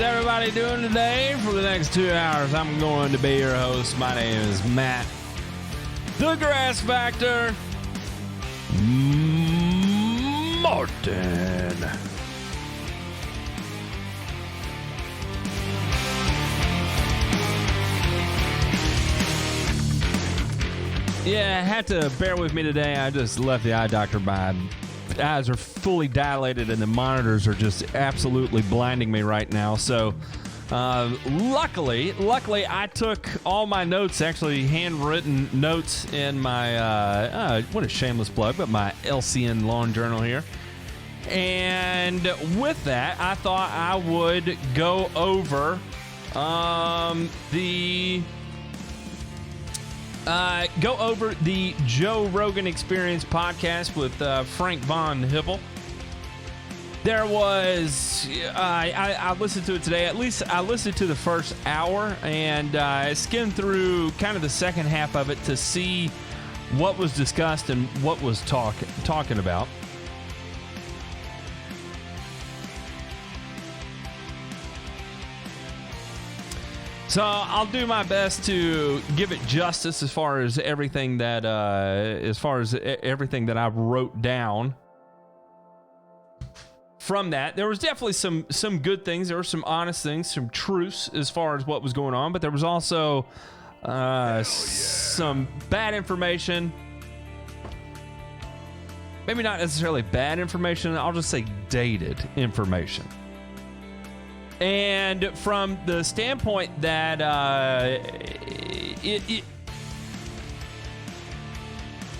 everybody doing today? For the next 2 hours, I'm going to be your host. My name is Matt, the Grass Factor Martin. Yeah, had to bear with me today. I just left the eye doctor. My eyes are fully dilated and the monitors are just absolutely blinding me right now. So luckily I took all my notes, actually handwritten notes, in my what a shameless plug, but my LCN lawn journal here. And with that, I thought I would go over the Joe Rogan Experience podcast with Frank von Hippel. There was, I listened to it today. At least I listened to the first hour, and I skimmed through kind of the second half of it to see what was discussed and what was talking about. So I'll do my best to give it justice as far as everything that I wrote down. From that, there was definitely some good things. There were some honest things, some truths as far as what was going on, but there was also some bad information. Maybe not necessarily bad information. I'll just say dated information. And from the standpoint that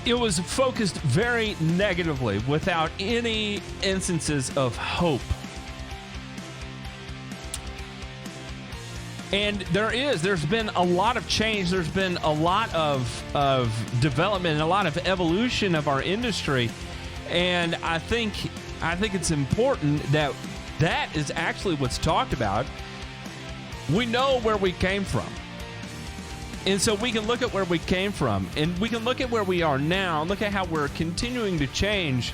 it was focused very negatively without any instances of hope. And there's been a lot of change. There's been a lot of development and a lot of evolution of our industry. And I think it's important that is actually what's talked about. We know where we came from. And so we can look at where we came from, and we can look at where we are now, look at how we're continuing to change,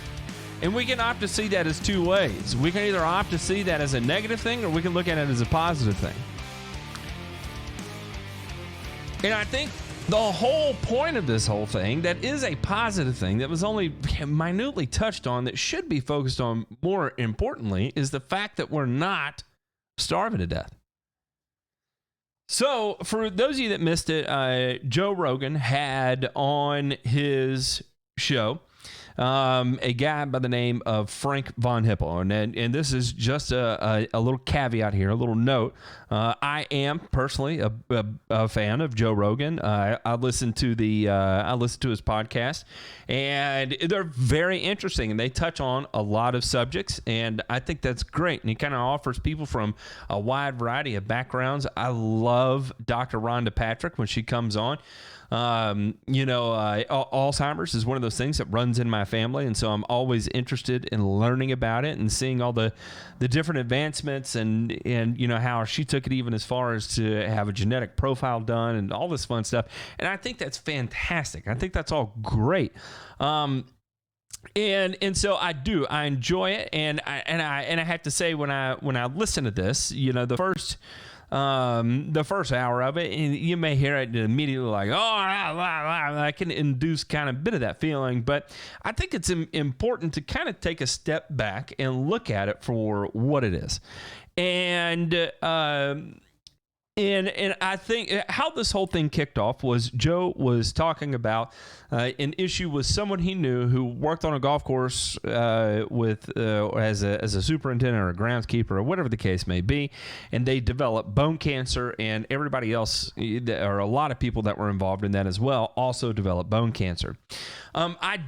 and we can opt to see that as two ways. We can either opt to see that as a negative thing, or we can look at it as a positive thing. And I think the whole point of this whole thing, that is a positive thing that was only minutely touched on, that should be focused on more importantly, is the fact that we're not starving to death. So for those of you that missed it, Joe Rogan had on his show a guy by the name of Frank von Hippel. And this is just a little caveat here, a little note. I am personally a fan of Joe Rogan. I listen to his podcast, and they're very interesting, and they touch on a lot of subjects, and I think that's great. And he kind of offers people from a wide variety of backgrounds. I love Dr. Rhonda Patrick when she comes on. Alzheimer's is one of those things that runs in my family, and so I'm always interested in learning about it and seeing all the different advancements and how she took it even as far as to have a genetic profile done and all this fun stuff. And I think that's fantastic. I think that's all great. And so I enjoy it, and I have to say, when I listen to this, the first hour of it, and you may hear it immediately like, I can induce kind of a bit of that feeling, but I think it's important to kind of take a step back and look at it for what it is. And I think how this whole thing kicked off was Joe was talking about an issue with someone he knew who worked on a golf course as a superintendent or a groundskeeper or whatever the case may be, and they developed bone cancer, and everybody else, or a lot of people that were involved in that as well, also developed bone cancer. I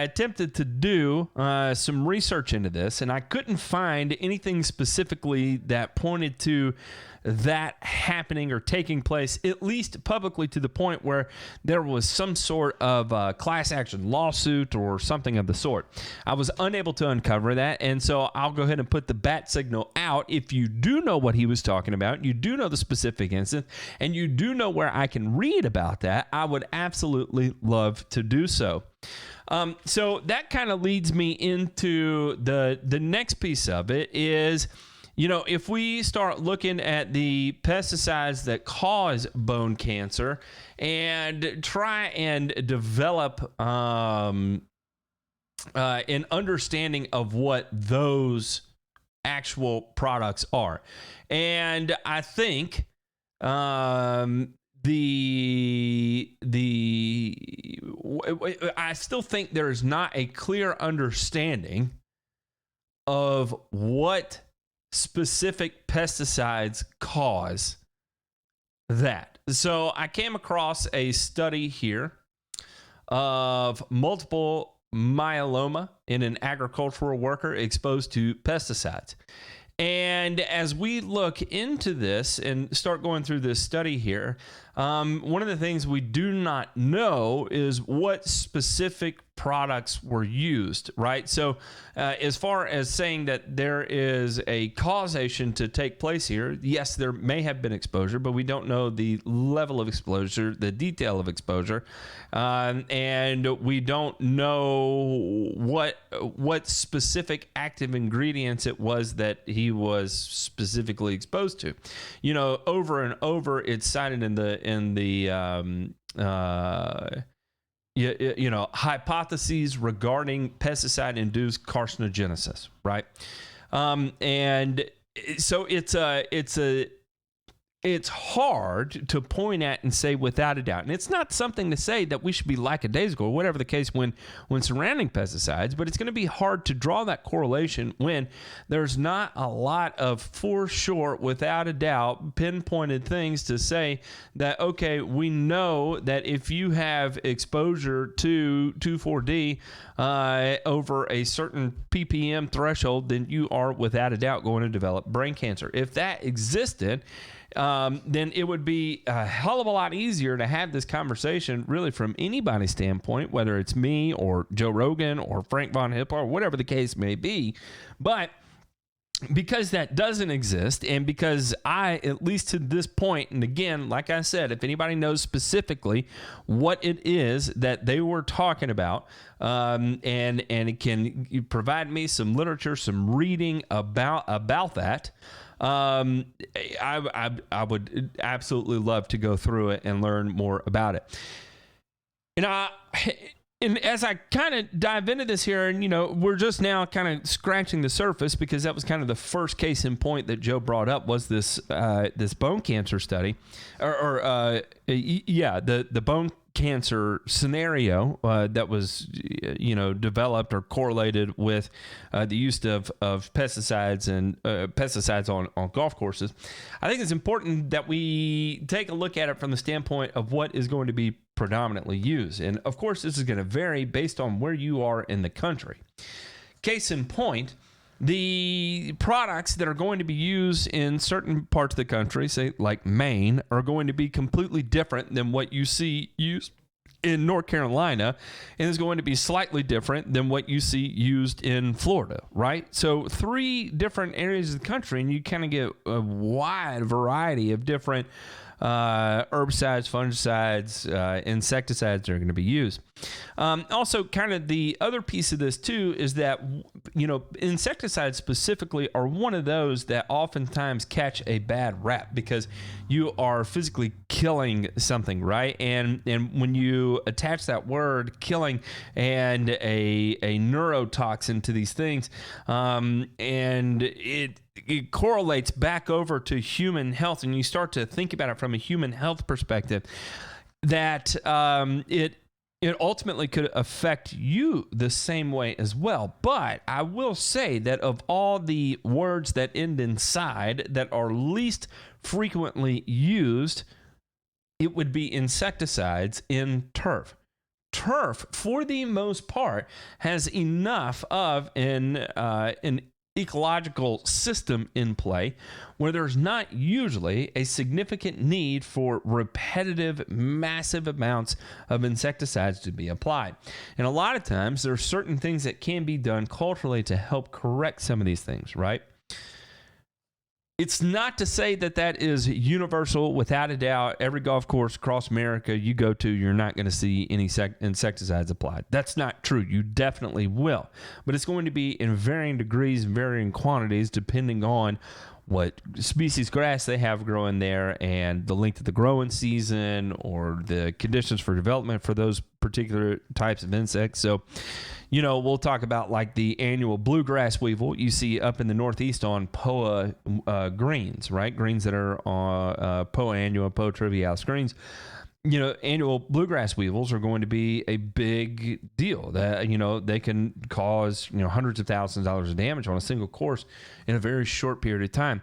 attempted to do some research into this, and I couldn't find anything specifically that pointed to that happening or taking place, at least publicly, to the point where there was some sort of class action lawsuit or something of the sort. I was unable to uncover that, and so I'll go ahead and put the bat signal out. If you do know what he was talking about, you do know the specific instance, and you do know where I can read about that, I would absolutely love to do so. So that kind of leads me into the next piece of it is if we start looking at the pesticides that cause bone cancer and try and develop an understanding of what those actual products are. And I think I still think there is not a clear understanding of what specific pesticides cause that. So I came across a study here of multiple myeloma in an agricultural worker exposed to pesticides. And as we look into this and start going through this study here, one of the things we do not know is what specific products were used, right? So as far as saying that there is a causation to take place here, yes, there may have been exposure, but we don't know the level of exposure, the detail of exposure, and we don't know what specific active ingredients it was that he was specifically exposed to. Over and over, it's cited in the hypotheses regarding pesticide-induced carcinogenesis, right? And so it's hard to point at and say without a doubt. And it's not something to say that we should be lackadaisical or whatever the case when surrounding pesticides, but it's going to be hard to draw that correlation when there's not a lot of for sure, without a doubt, pinpointed things to say that, okay, we know that if you have exposure to 2,4-D over a certain ppm threshold, then you are without a doubt going to develop brain cancer. If that existed, then it would be a hell of a lot easier to have this conversation really from anybody's standpoint, whether it's me or Joe Rogan or Frank Von Hippel or whatever the case may be. But because that doesn't exist, and because I, at least to this point, and again, like I said, if anybody knows specifically what it is that they were talking about, and it can provide me some literature, some reading about that, I would absolutely love to go through it and learn more about it. And as I kind of dive into this here, and we're just now kind of scratching the surface, because that was kind of the first case in point that Joe brought up was this bone cancer study, the bone cancer scenario that was developed or correlated with the use of pesticides and pesticides on golf courses. I think it's important that we take a look at it from the standpoint of what is going to be predominantly used. And of course, this is going to vary based on where you are in the country. Case in point, the products that are going to be used in certain parts of the country, say like Maine, are going to be completely different than what you see used in North Carolina, and is going to be slightly different than what you see used in Florida, right? So 3 different areas of the country, and you kind of get a wide variety of different herbicides, fungicides, insecticides are going to be used. Also, kind of the other piece of this too is that, insecticides specifically are one of those that oftentimes catch a bad rap because you are physically killing something, right? And when you attach that word killing and a neurotoxin to these things, and it correlates back over to human health, and you start to think about it from a human health perspective, that it ultimately could affect you the same way as well. But I will say that of all the words that end in "side" that are least frequently used, it would be insecticides in turf. Turf, for the most part, has enough of an ecological system in play where there's not usually a significant need for repetitive, massive amounts of insecticides to be applied. And a lot of times there are certain things that can be done culturally to help correct some of these things, right? It's not to say that that is universal. Without a doubt, every golf course across America you go to, you're not going to see any insecticides applied. That's not true. You definitely will. But it's going to be in varying degrees, varying quantities, depending on what species grass they have growing there and the length of the growing season or the conditions for development for those particular types of insects. So, we'll talk about like the annual bluegrass weevil you see up in the Northeast on Poa greens, right? Greens that are on Poa annua, Poa trivialis greens. Annual bluegrass weevils are going to be a big deal. That they can cause hundreds of thousands of dollars of damage on a single course in a very short period of time.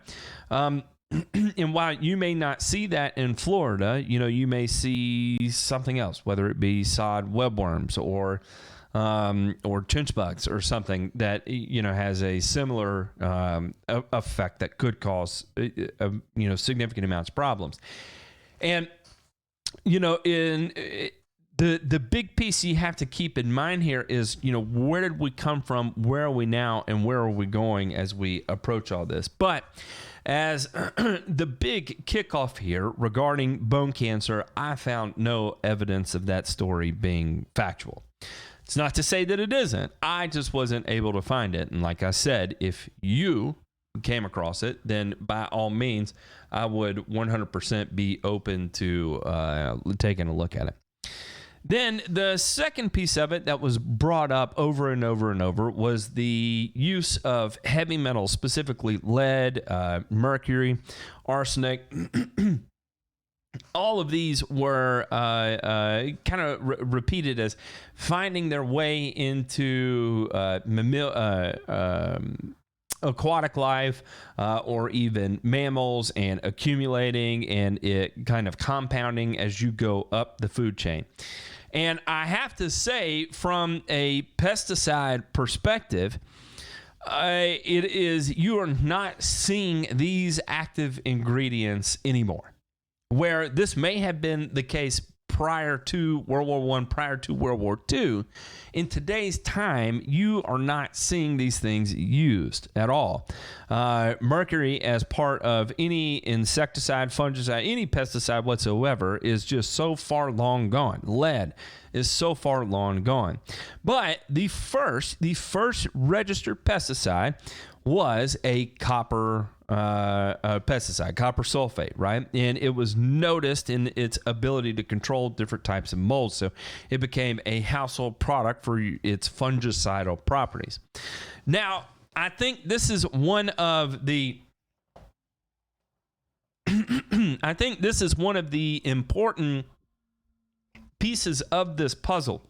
And while you may not see that in Florida, you may see something else, whether it be sod webworms or chinch bugs or something that has a similar effect that could cause significant amounts of problems. And in the big piece you have to keep in mind here is, where did we come from? Where are we now? And where are we going as we approach all this? But as the big kickoff here regarding bone cancer, I found no evidence of that story being factual. It's not to say that it isn't. I just wasn't able to find it. And like I said, if you came across it, then by all means, I would 100% be open to taking a look at it. Then the second piece of it that was brought up over and over and over was the use of heavy metals, specifically lead, mercury, arsenic. All of these were kind of repeated as finding their way into aquatic life or even mammals and accumulating and it kind of compounding as you go up the food chain. And I have to say, from a pesticide perspective, you are not seeing these active ingredients anymore. Where this may have been the case prior to World War I, prior to World War II, in today's time, you are not seeing these things used at all. Mercury as part of any insecticide, fungicide, any pesticide whatsoever is just so far long gone. Lead is so far long gone. But the first registered pesticide was a copper pesticide, copper sulfate, right? And it was noticed in its ability to control different types of molds. So it became a household product for its fungicidal properties. Now, I think this is one of the important pieces of this puzzle.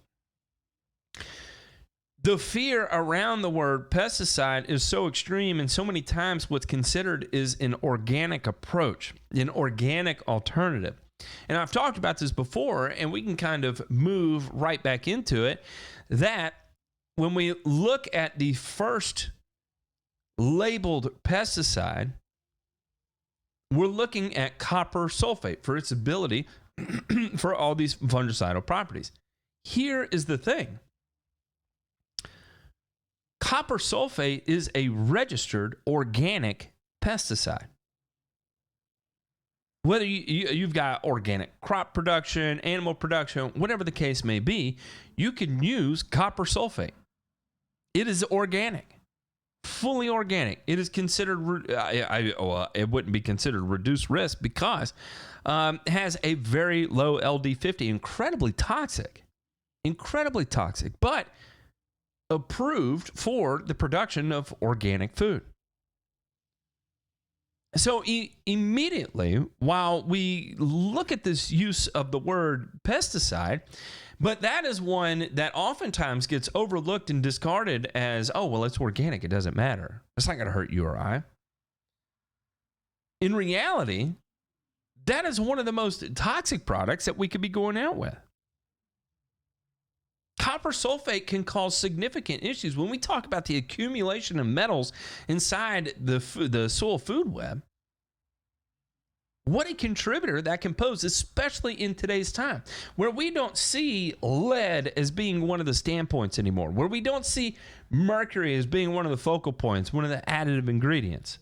The fear around the word pesticide is so extreme, and so many times what's considered is an organic approach, an organic alternative. And I've talked about this before, and we can kind of move right back into it, that when we look at the first labeled pesticide, we're looking at copper sulfate for its ability for all these fungicidal properties. Here is the thing. Copper sulfate is a registered organic pesticide. Whether you've got organic crop production, animal production, whatever the case may be, you can use copper sulfate. It is organic, fully organic. It is considered, it wouldn't be considered reduced risk because it has a very low LD50, incredibly toxic, but approved for the production of organic food. So immediately, while we look at this use of the word pesticide, but that is one that oftentimes gets overlooked and discarded as, oh, well, it's organic. It doesn't matter. It's not going to hurt you or I. In reality, that is one of the most toxic products that we could be going out with. Copper sulfate can cause significant issues. When we talk about the accumulation of metals inside the soil food web, what a contributor that can pose, especially in today's time, where we don't see lead as being one of the standpoints anymore, where we don't see mercury as being one of the focal points, one of the additive ingredients.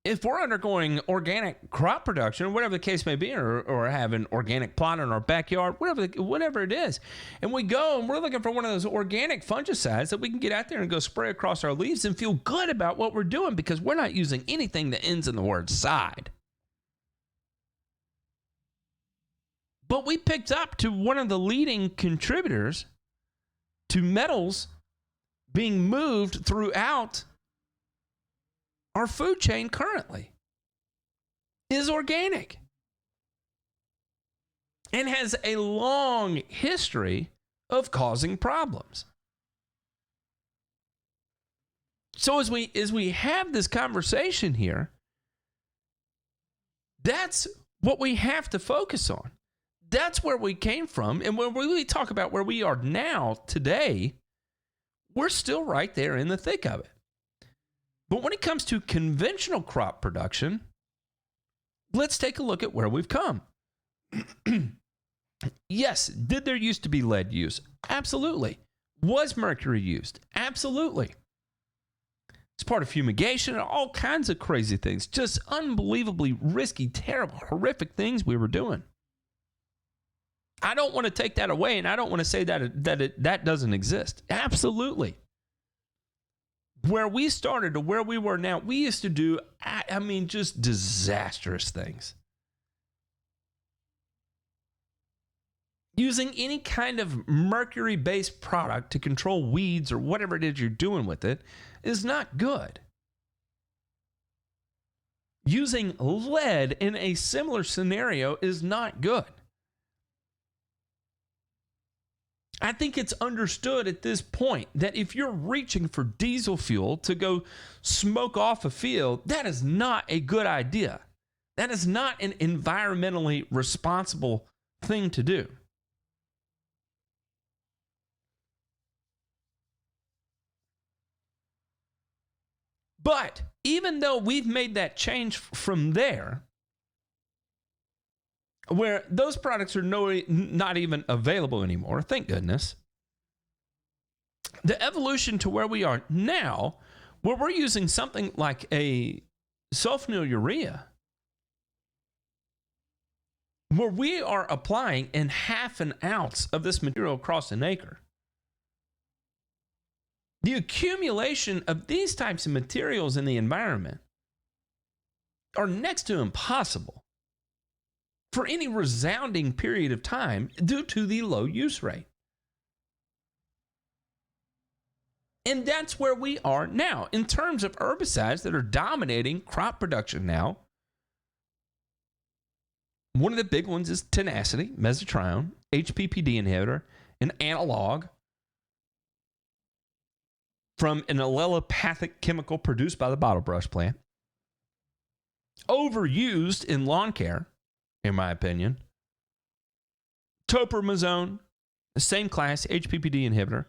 if we're undergoing organic crop production, or whatever the case may be, or have an organic plot in our backyard, whatever it is, and we go and we're looking for one of those organic fungicides that we can get out there and go spray across our leaves and feel good about what we're doing because we're not using anything that ends in the word side. But we picked up to one of the leading contributors to metals being moved throughout our food chain currently is organic and has a long history of causing problems. So as we have this conversation here, that's what we have to focus on. That's where we came from. And when we talk about where we are now today, we're still right there in the thick of it. But when it comes to conventional crop production, let's take a look at where we've come. Yes, did there used to be lead use? Absolutely. Was mercury used? Absolutely. It's part of fumigation and all kinds of crazy things. Just unbelievably risky, terrible, horrific things we were doing. I don't want to take that away, and I don't want to say that doesn't exist. Absolutely. Where we started to where we were now, we used to do, just disastrous things. Using any kind of mercury-based product to control weeds or whatever it is you're doing with it is not good. Using lead in a similar scenario is not good. I think it's understood at this point that if you're reaching for diesel fuel to go smoke off a field, that is not a good idea. That is not an environmentally responsible thing to do. But even though we've made that change from there, where those products are not even available anymore, thank goodness. The evolution to where we are now, where we're using something like a sulfonylurea, where we are applying in 1/2 ounce of this material across an acre. The accumulation of these types of materials in the environment are next to impossible for any resounding period of time due to the low use rate. And that's where we are now. In terms of herbicides that are dominating crop production now, one of the big ones is tenacity, mesotrione, HPPD inhibitor, an analog from an allelopathic chemical produced by the bottle brush plant. Overused in lawn care, in my opinion. Topramazone, the same class, HPPD inhibitor.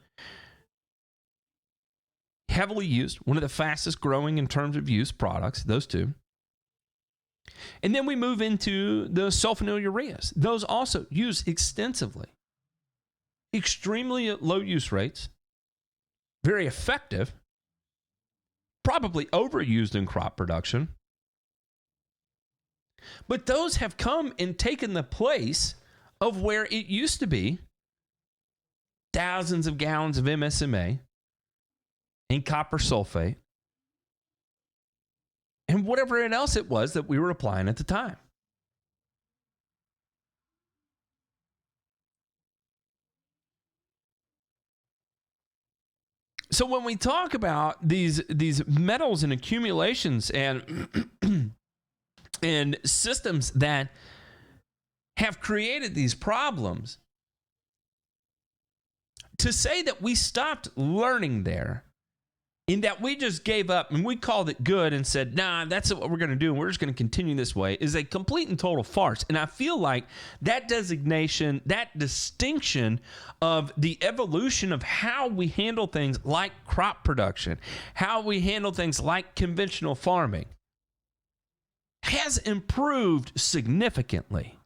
Heavily used, one of the fastest growing in terms of use products, those two. And then we move into the sulfonylureas. Those also used extensively. Extremely low use rates. Very effective. Probably overused in crop production. But those have come and taken the place of where it used to be thousands of gallons of MSMA and copper sulfate and whatever else it was that we were applying at the time. So when we talk about these metals and accumulations and and systems that have created these problems, to say that we stopped learning there, in that we just gave up and we called it good and said, nah, that's what we're going to do and we're just going to continue this way, is a complete and total farce. And I feel like that designation, that distinction of the evolution of how we handle things like crop production, how we handle things like conventional farming, has improved significantly.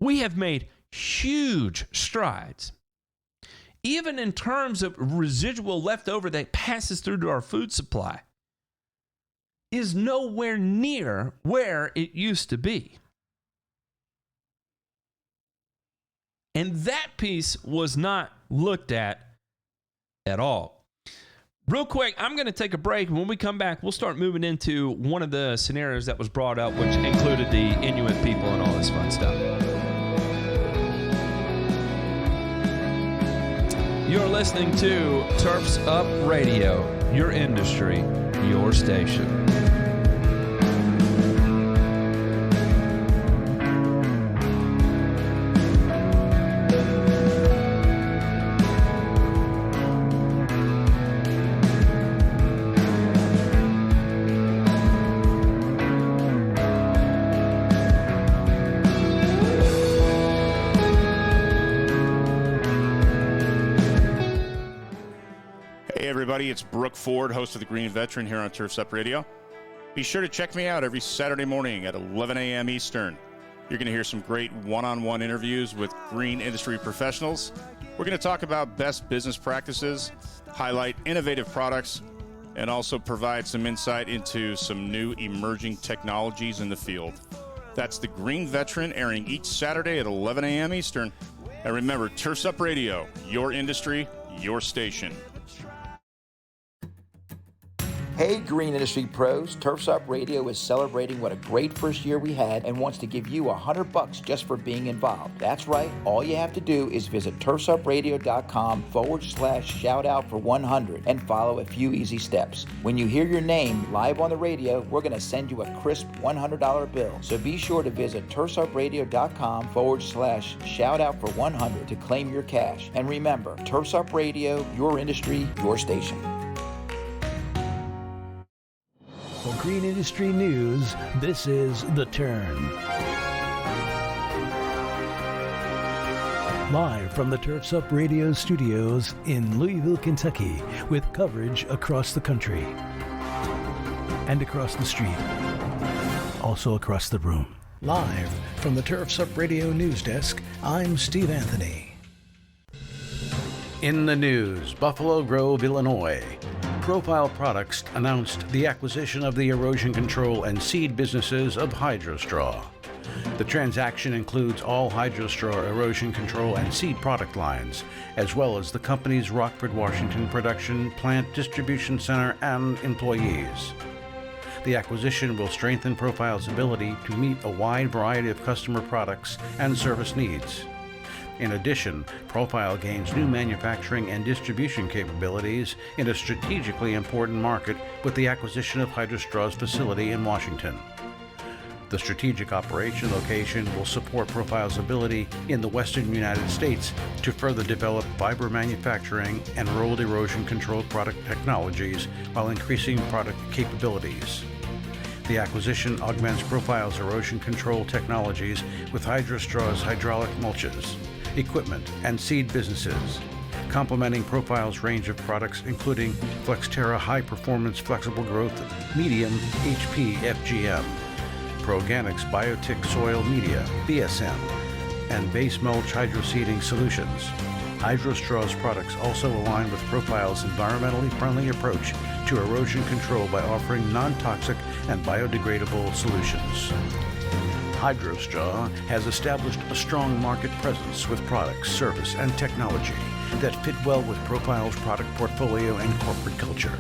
We have made huge strides. Even in terms of residual leftover that passes through to our food supply. is nowhere near where it used to be. And that piece was not looked at all. Real quick, I'm going to take a break. When we come back, we'll start moving into one of the scenarios that was brought up, which included the Inuit people and all this fun stuff. You're listening to Turfs Up Radio, your industry, your station. It's Brooke Ford, host of The Green Veteran here on Turfs Up Radio. Be sure to check me out every Saturday morning at 11 a.m. Eastern. You're going to hear some great one-on-one interviews with green industry professionals. We're going to talk about best business practices, highlight innovative products, and also provide some insight into some new emerging technologies in the field. That's The Green Veteran, airing each Saturday at 11 a.m. Eastern. And remember, Turfs Up Radio, your industry, your station. Hey Green Industry Pros, Turfs Up Radio is celebrating what a great first year we had and wants to give you $100 just for being involved. That's right, all you have to do is visit turfsupradio.com/shout out for 100 and follow a few easy steps. When you hear your name live on the radio, we're going to send you a crisp $100 bill. So be sure to visit turfsupradio.com/shout out for 100 to claim your cash. And remember, Turfs Up Radio, your industry, your station. For Green Industry News, this is The Turn. Live from the Turfs Up Radio studios in Louisville, Kentucky, with coverage across the country and across the street, also across the room. Live from the Turfs Up Radio news desk, I'm Steve Anthony. In the news, Buffalo Grove, Illinois. Profile Products announced the acquisition of the erosion control and seed businesses of HydroStraw. The transaction includes all HydroStraw erosion control and seed product lines, as well as the company's Rockford, Washington production, plant distribution center, and employees. The acquisition will strengthen Profile's ability to meet a wide variety of customer products and service needs. In addition, Profile gains new manufacturing and distribution capabilities in a strategically important market with the acquisition of HydroStraw's facility in Washington. The strategic operation location will support Profile's ability in the western United States to further develop fiber manufacturing and rolled erosion control product technologies while increasing product capabilities. The acquisition augments Profile's erosion control technologies with HydroStraw's hydraulic mulches, equipment, and seed businesses, complementing Profile's range of products including FlexTerra High Performance Flexible Growth Medium HP FGM, Proorganics Biotic Soil Media BSM, and Base Mulch Hydroseeding Solutions. HydroStraw's products also align with Profile's environmentally friendly approach to erosion control by offering non-toxic and biodegradable solutions. HydroStraw has established a strong market presence with products, service, and technology that fit well with Profile's product portfolio and corporate culture.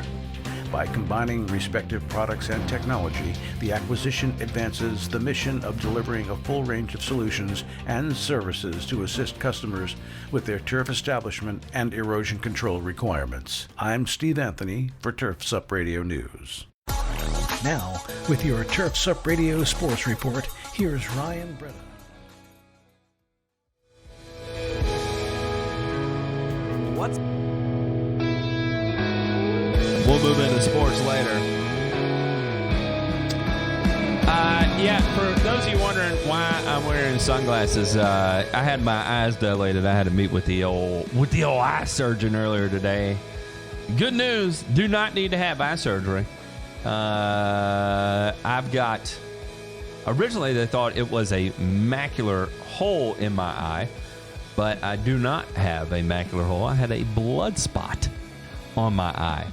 By combining respective products and technology, the acquisition advances the mission of delivering a full range of solutions and services to assist customers with their turf establishment and erosion control requirements. I'm Steve Anthony for Turfs Up Radio News. Now, with your Turfs Up Radio Sports Report, here's Ryan Breda. What? We'll move into sports later. For those of you wondering why I'm wearing sunglasses, I had my eyes dilated. I had to meet with the old eye surgeon earlier today. Good news: do not need to have eye surgery. I've got. Originally, they thought it was a macular hole in my eye, but I do not have a macular hole. I had a blood spot on my eye.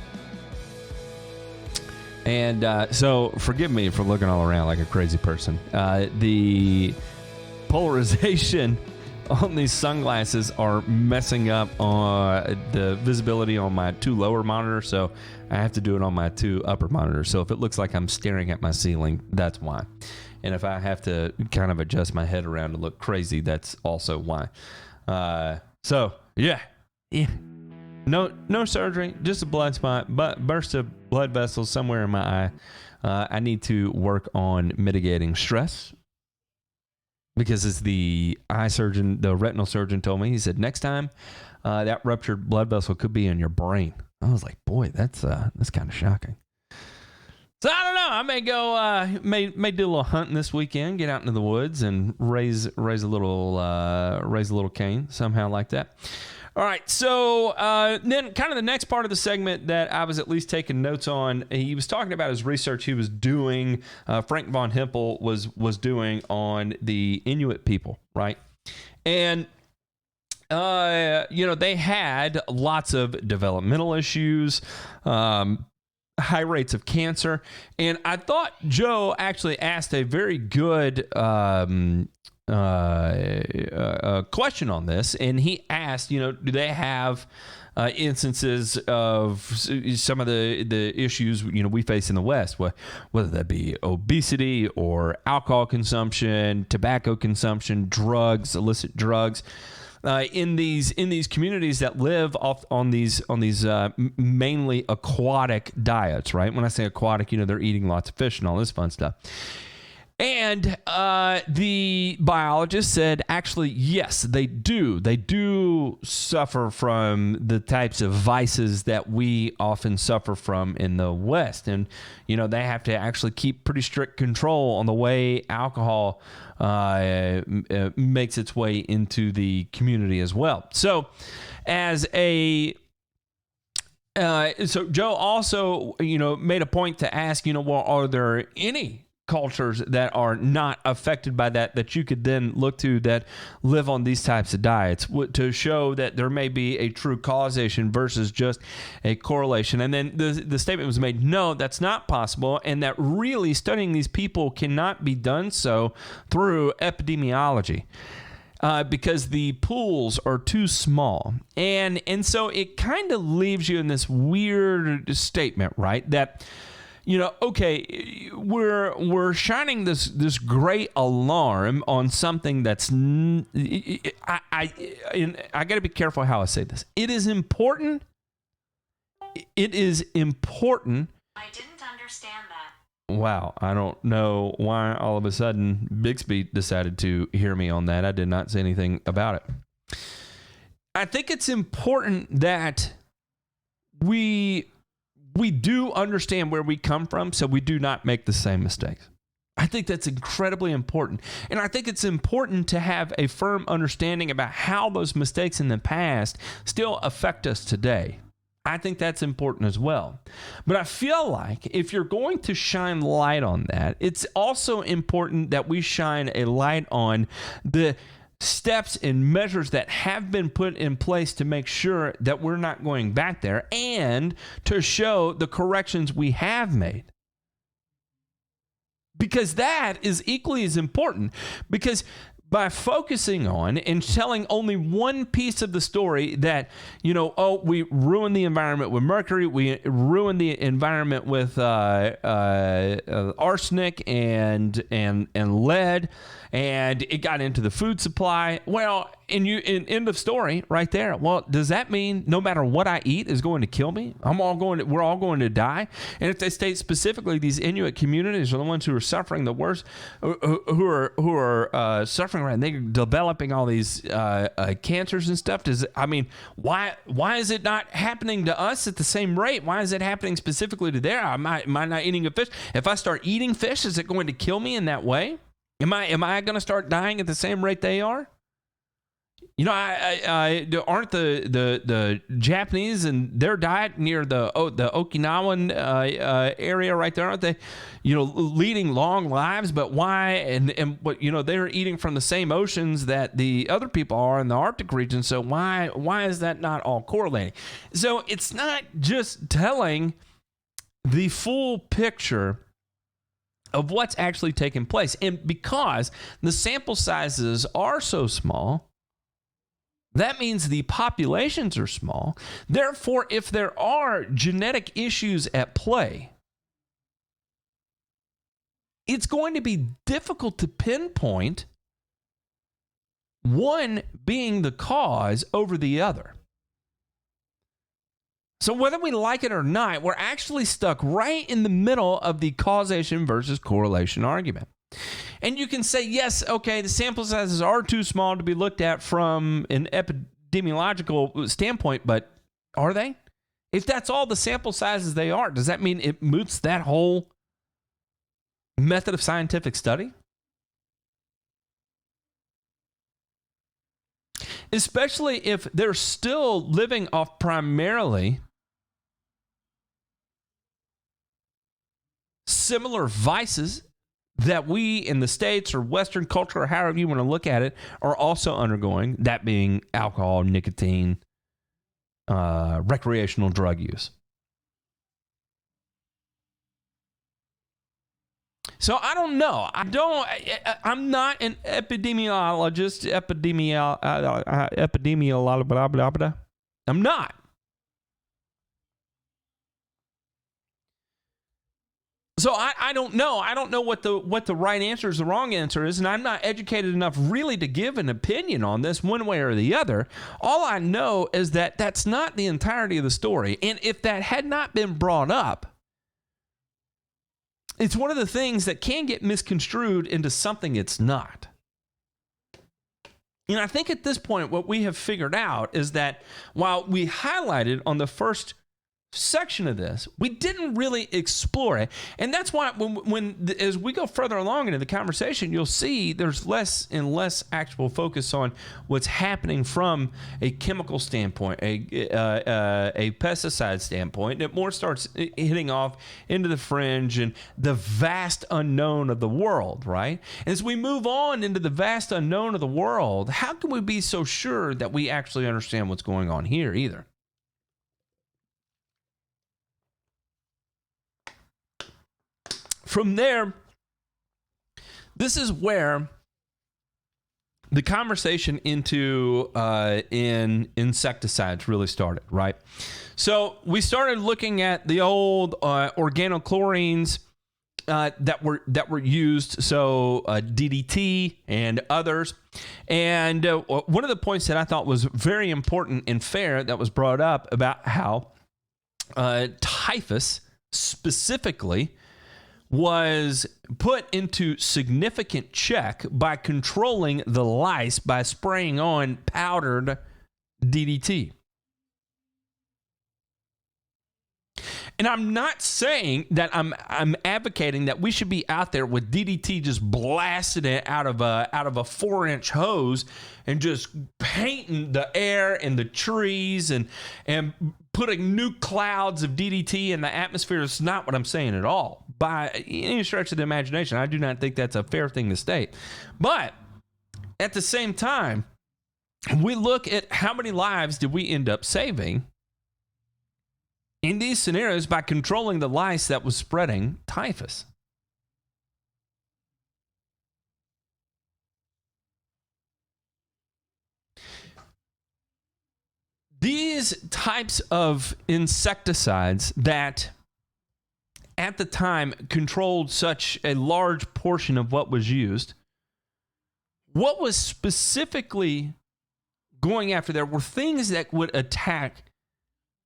And so forgive me for looking all around like a crazy person. The polarization on these sunglasses are messing up on the visibility on my 2 lower monitors, so I have to do it on my 2 upper monitors. So if it looks like I'm staring at my ceiling, that's why. And if I have to kind of adjust my head around to look crazy, that's also why. So yeah. No surgery, just a blood spot, but burst of blood vessels somewhere in my eye. I need to work on mitigating stress, because as the eye surgeon, the retinal surgeon told me, he said, next time that ruptured blood vessel could be in your brain. I was like, boy, that's kind of shocking. So I don't know. I may go, may do a little hunting this weekend, get out into the woods and raise a little cane somehow like that. All right, so then kind of the next part of the segment that I was at least taking notes on, he was talking about his research he was doing, Frank von Hippel was doing on the Inuit people, right? And, they had lots of developmental issues, high rates of cancer, and I thought Joe actually asked a very good question on this, and he asked, do they have instances of some of the issues we face in the West, whether that be obesity or alcohol consumption, tobacco consumption, drugs, illicit drugs, in these communities that live off on these mainly aquatic diets, right? When I say aquatic, they're eating lots of fish and all this fun stuff. And the biologist said, actually, yes, they do. They do suffer from the types of vices that we often suffer from in the West. And, they have to actually keep pretty strict control on the way alcohol makes its way into the community as well. So so Joe also, made a point to ask, well, are there any cultures that are not affected by that you could then look to that live on these types of diets to show that there may be a true causation versus just a correlation? And then the statement was made, no, that's not possible, and that really studying these people cannot be done so through epidemiology. Because the pools are too small. And so it kind of leaves you in this weird statement, right? That okay, we're shining this great alarm on something that's I got to be careful how I say this. It is important. It is important. I didn't understand that. Wow, I don't know why all of a sudden Bixby decided to hear me on that. I did not say anything about it. I think it's important that we do understand where we come from so we do not make the same mistakes. I think that's incredibly important. And I think it's important to have a firm understanding about how those mistakes in the past still affect us today. I think that's important as well. But I feel like if you're going to shine light on that, it's also important that we shine a light on the steps and measures that have been put in place to make sure that we're not going back there, and to show the corrections we have made. Because that is equally as important. Because by focusing on and telling only one piece of the story that, we ruined the environment with mercury, we ruined the environment with arsenic and lead, and it got into the food supply. Well, end of story right there. Well, does that mean no matter what I eat is going to kill me? We're all going to die? And if they state specifically these Inuit communities are the ones who are suffering the worst, who are suffering right, and they're developing all these cancers and stuff. Why is it not happening to us at the same rate? Why is it happening specifically to there? Am I not eating a fish? If I start eating fish, is it going to kill me in that way? Am I going to start dying at the same rate they are? Aren't the Japanese and their diet near the Okinawan area right there, aren't they, leading long lives? But why? And they're eating from the same oceans that the other people are in the Arctic region. So why is that not all correlating? So it's not just telling the full picture of what's actually taking place. And because the sample sizes are so small, that means the populations are small. Therefore, if there are genetic issues at play, it's going to be difficult to pinpoint one being the cause over the other. So whether we like it or not, we're actually stuck right in the middle of the causation versus correlation argument. And you can say, yes, okay, the sample sizes are too small to be looked at from an epidemiological standpoint, but are they? If that's all the sample sizes they are, does that mean it moots that whole method of scientific study? Especially if they're still living off primarily similar vices that we in the States or Western culture, or however you want to look at it, are also undergoing, that being alcohol, nicotine, recreational drug use. So I don't know. I'm not an epidemiologist. I'm not. So I don't know. I don't know what the right answer is, the wrong answer is, and I'm not educated enough really to give an opinion on this one way or the other. All I know is that that's not the entirety of the story. And if that had not been brought up, it's one of the things that can get misconstrued into something it's not. And I think at this point, what we have figured out is that while we highlighted on the first section of this, we didn't really explore it. And that's why when as we go further along into the conversation, you'll see there's less and less actual focus on what's happening from a chemical standpoint, a pesticide standpoint. It more starts hitting off into the fringe and the vast unknown of the world, right? And as we move on into the vast unknown of the world, how can we be so sure that we actually understand what's going on here either? From there, this is where the conversation into insecticides really started, right? So we started looking at the old organochlorines that were used, so DDT and others. And one of the points that I thought was very important and fair that was brought up about how typhus specifically was put into significant check by controlling the lice by spraying on powdered DDT. And I'm not saying that I'm advocating that we should be out there with DDT just blasting it out of a 4-inch hose and just painting the air and the trees and putting new clouds of DDT in the atmosphere. It's not what I'm saying at all. By any stretch of the imagination, I do not think that's a fair thing to state. But at the same time, we look at how many lives did we end up saving in these scenarios by controlling the lice that was spreading typhus. These types of insecticides that at the time controlled such a large portion of what was used, what was specifically going after there were things that would attack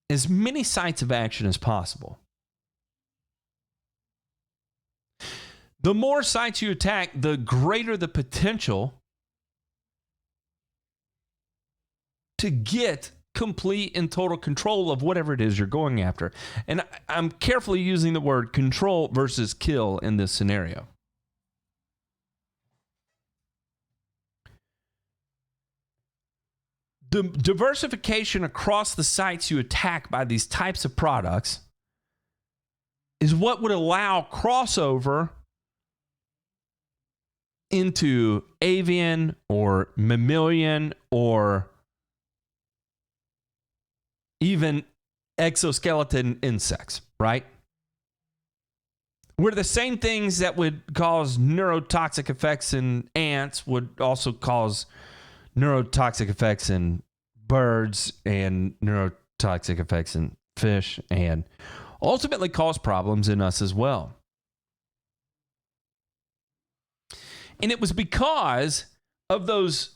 as many sites of action as possible. The more sites you attack, the greater the potential to get complete and total control of whatever it is you're going after. And I'm carefully using the word control versus kill in this scenario. The diversification across the sites you attack by these types of products is what would allow crossover into avian or mammalian or even exoskeleton insects, right? where the same things that would cause neurotoxic effects in ants would also cause neurotoxic effects in birds and neurotoxic effects in fish and ultimately cause problems in us as well. And it was because of those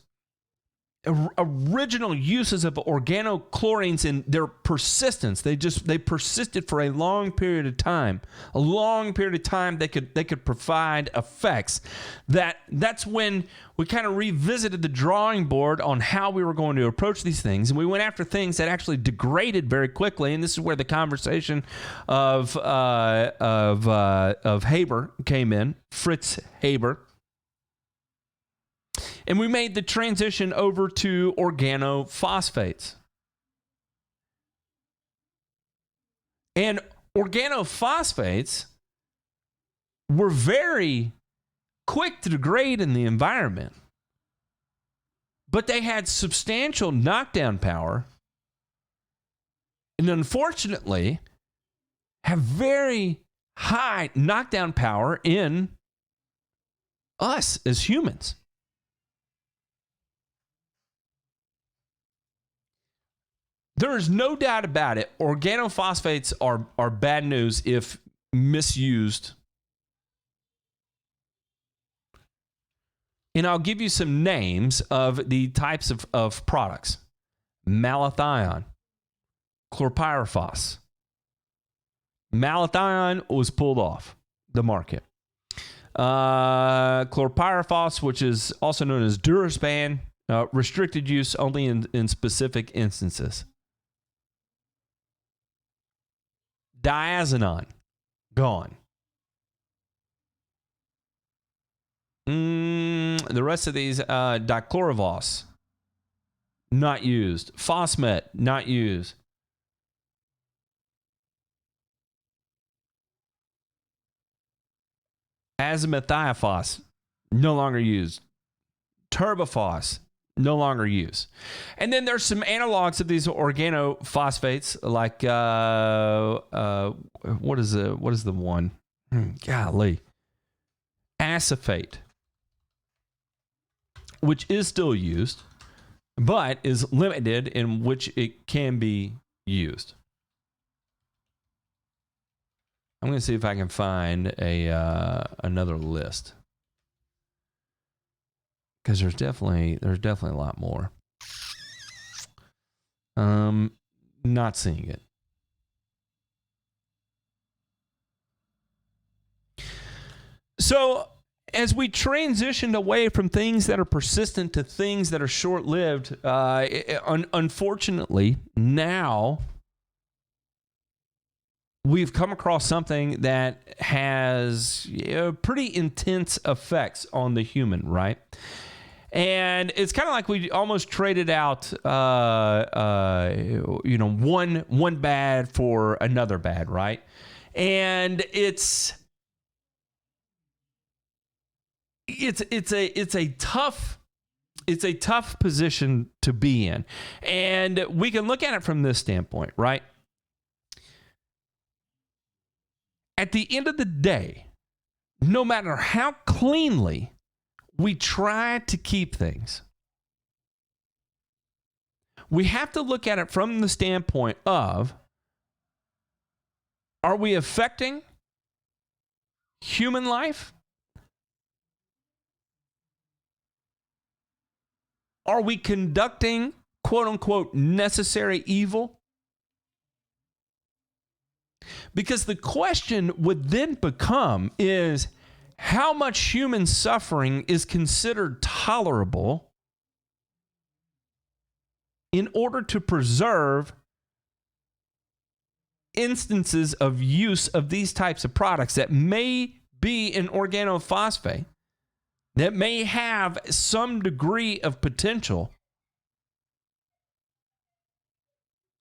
original uses of organochlorines and their persistence. They persisted for a long period of time. They could provide effects. That's when we kind of revisited the drawing board on how we were going to approach these things, and we went after things that actually degraded very quickly. And this is where the conversation of Haber came in, Fritz Haber. And we made the transition over to organophosphates. And organophosphates were very quick to degrade in the environment, but they had substantial knockdown power, and unfortunately have very high knockdown power in us as humans. There is no doubt about it. Organophosphates are bad news if misused. And I'll give you some names of the types of products. Malathion, chlorpyrifos. Malathion was pulled off the market. Chlorpyrifos, which is also known as Duraspan, restricted use only in specific instances. Diazinon, gone. The rest of these, diclorovos, not used. Phosmet, not used. Azimethiaphos, no longer used. Turbophos, no longer used. And then there's some analogs of these organophosphates, like what is the one? Golly, acephate, which is still used, but is limited in which it can be used. I'm going to see if I can find another list, because there's definitely a lot more. Not seeing it. So as we transitioned away from things that are persistent to things that are short-lived, unfortunately, now we've come across something that has pretty intense effects on the human, right? And it's kind of like we almost traded out, one bad for another bad, right? And it's a tough position to be in, and we can look at it from this standpoint, right? At the end of the day, no matter how cleanly we try to keep things, we have to look at it from the standpoint of, are we affecting human life? Are we conducting, quote unquote, necessary evil? Because the question would then become is, how much human suffering is considered tolerable in order to preserve instances of use of these types of products that may be an organophosphate, that may have some degree of potential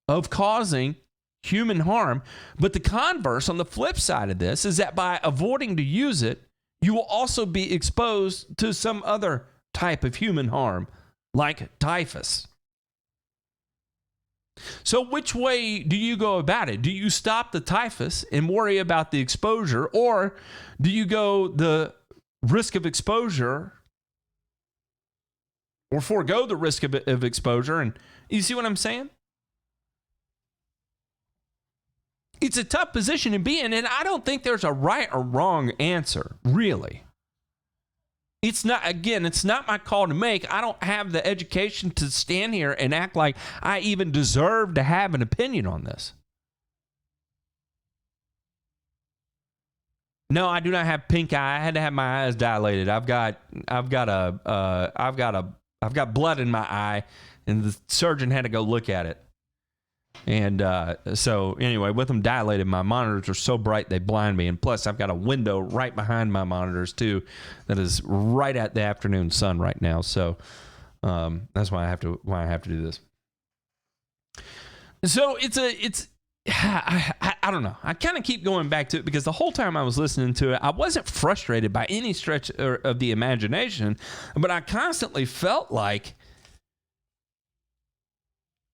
of causing human harm. But the converse, on the flip side of this, is that by avoiding to use it, you will also be exposed to some other type of human harm, like typhus. So which way do you go about it? Do you stop the typhus and worry about the exposure, or do you go the risk of exposure or forego the risk of exposure? And you see what I'm saying? It's a tough position to be in, and I don't think there's a right or wrong answer, really. It's not my call to make. I don't have the education to stand here and act like I even deserve to have an opinion on this. No, I do not have pink eye. I had to have my eyes dilated. I've got blood in my eye, and the surgeon had to go look at it. And so anyway, with them dilated, my monitors are so bright they blind me. And plus, I've got a window right behind my monitors too, that is right at the afternoon sun right now. So that's why I have to do this. So I don't know. I kind of keep going back to it because the whole time I was listening to it, I wasn't frustrated by any stretch of the imagination, but I constantly felt like,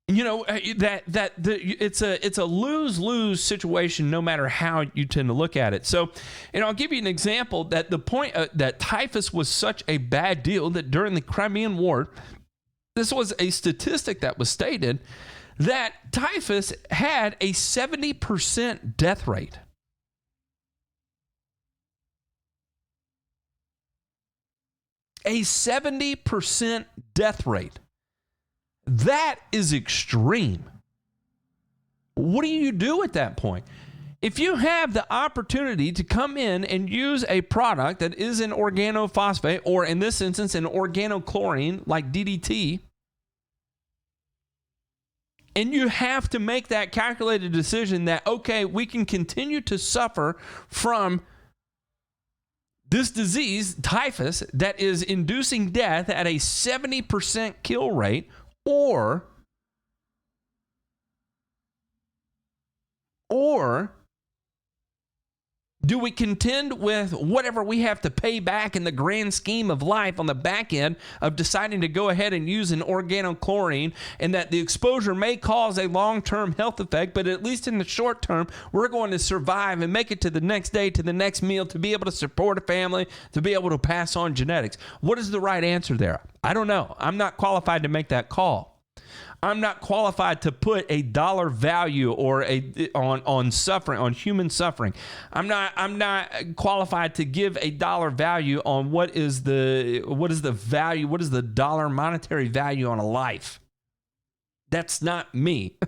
you know, it's a lose-lose situation no matter how you tend to look at it. So, and I'll give you an example that the point that typhus was such a bad deal that during the Crimean War, this was a statistic that was stated that typhus had a 70% death rate. A 70% death rate. That is extreme. What do you do at that point? If you have the opportunity to come in and use a product that is an organophosphate, or in this instance, an organochlorine like DDT, and you have to make that calculated decision that, okay, we can continue to suffer from this disease, typhus, that is inducing death at a 70% kill rate, or do we contend with whatever we have to pay back in the grand scheme of life on the back end of deciding to go ahead and use an organochlorine, and that the exposure may cause a long-term health effect, but at least in the short term, we're going to survive and make it to the next day, to the next meal, to be able to support a family, to be able to pass on genetics. What is the right answer there? I don't know. I'm not qualified to make that call. I'm not qualified to put a dollar value or on suffering, on human suffering. I'm not qualified to give a dollar value on what is the value, what is the dollar monetary value on a life. That's not me.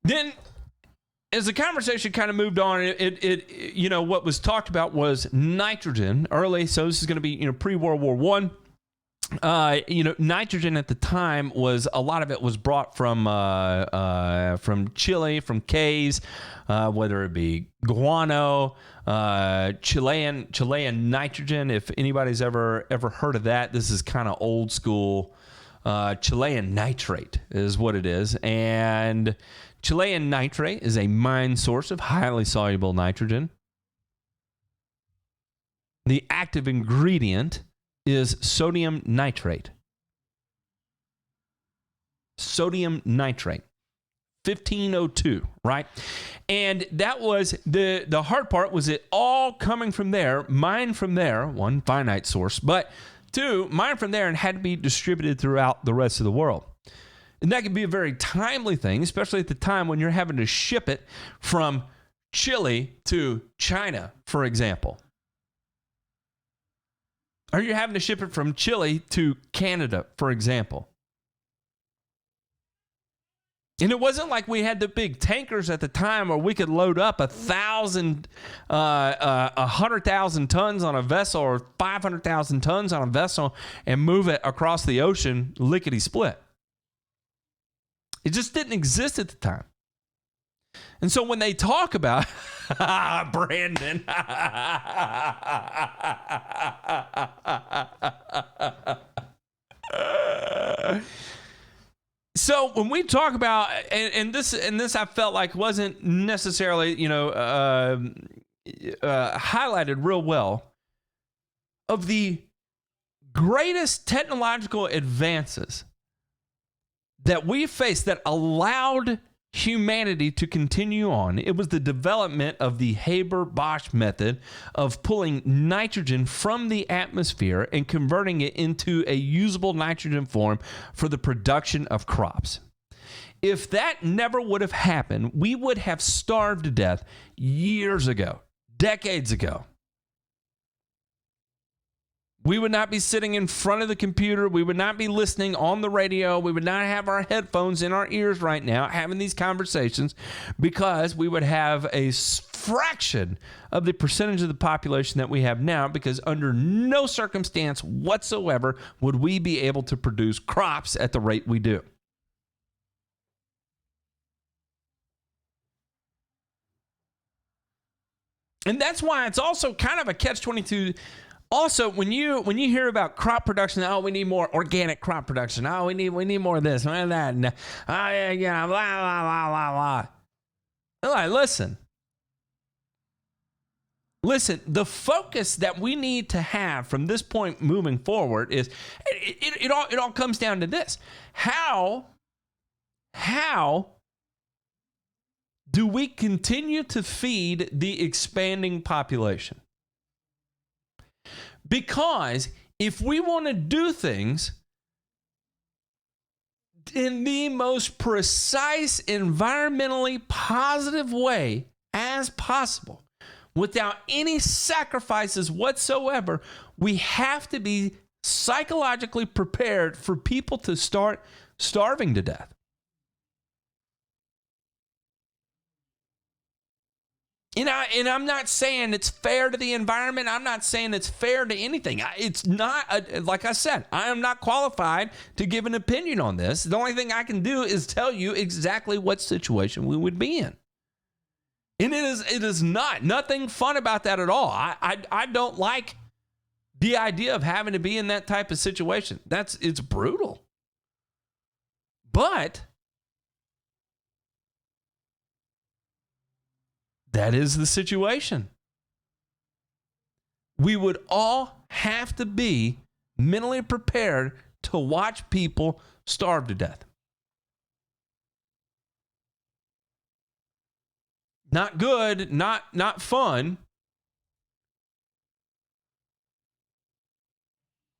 Then, as the conversation kind of moved on, it you know, what was talked about was nitrogen early. So this is going to be, you know, pre-World War I. You know, nitrogen at the time was, a lot of it was brought from Chile, from caves, whether it be guano, Chilean nitrogen. If anybody's ever heard of that, this is kind of old school. Chilean nitrate is what it is, and Chilean nitrate is a mine source of highly soluble nitrogen. The active ingredient is sodium nitrate. Sodium nitrate. 1502, right? And that was the hard part, was it all coming from there, mined from there, one, finite source, but two, mined from there and had to be distributed throughout the rest of the world. And that can be a very timely thing, especially at the time when you're having to ship it from Chile to China, for example. Or you're having to ship it from Chile to Canada, for example. And it wasn't like we had the big tankers at the time where we could load up 100,000 tons on a vessel, or 500,000 tons on a vessel, and move it across the ocean lickety-split. It just didn't exist at the time. And so when they talk about Brandon, so when we talk about, and this I felt like wasn't necessarily, you know, highlighted real well of the greatest technological advances that we faced that allowed humanity to continue on. It was the development of the Haber-Bosch method of pulling nitrogen from the atmosphere and converting it into a usable nitrogen form for the production of crops. If that never would have happened, we would have starved to death years ago, decades ago. We would not be sitting in front of the computer. We would not be listening on the radio. We would not have our headphones in our ears right now having these conversations, because we would have a fraction of the percentage of the population that we have now, because under no circumstance whatsoever would we be able to produce crops at the rate we do. And that's why it's also kind of a catch-22. Also, when you hear about crop production, oh, we need more organic crop production. Oh, we need more of this and that. And, blah, blah, blah, blah, blah. Like, listen, the focus that we need to have from this point moving forward is, it all comes down to this. How do we continue to feed the expanding population? Because if we want to do things in the most precise, environmentally positive way as possible, without any sacrifices whatsoever, we have to be psychologically prepared for people to start starving to death. And I'm not saying it's fair to the environment. I'm not saying it's fair to anything. It's not, like I said, I am not qualified to give an opinion on this. The only thing I can do is tell you exactly what situation we would be in. And it is nothing fun about that at all. I don't like the idea of having to be in that type of situation. It's brutal. But that is the situation. We would all have to be mentally prepared to watch people starve to death. Not good, not fun,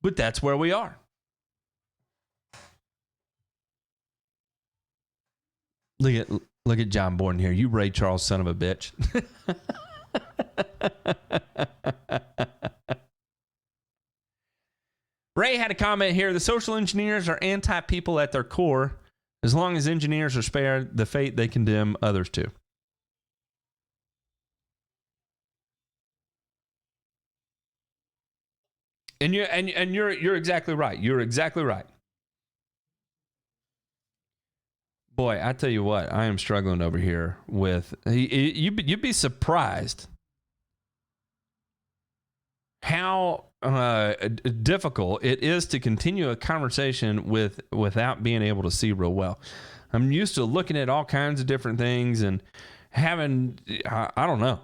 but that's where we are. Look at John Borden here. You Ray Charles son of a bitch. Ray had a comment here. The social engineers are anti-people at their core. As long as engineers are spared the fate they condemn others to. And you're exactly right. You're exactly right. Boy, I tell you what, I am struggling over here with. You'd be surprised how difficult it is to continue a conversation without being able to see real well. I'm used to looking at all kinds of different things and having. I don't know.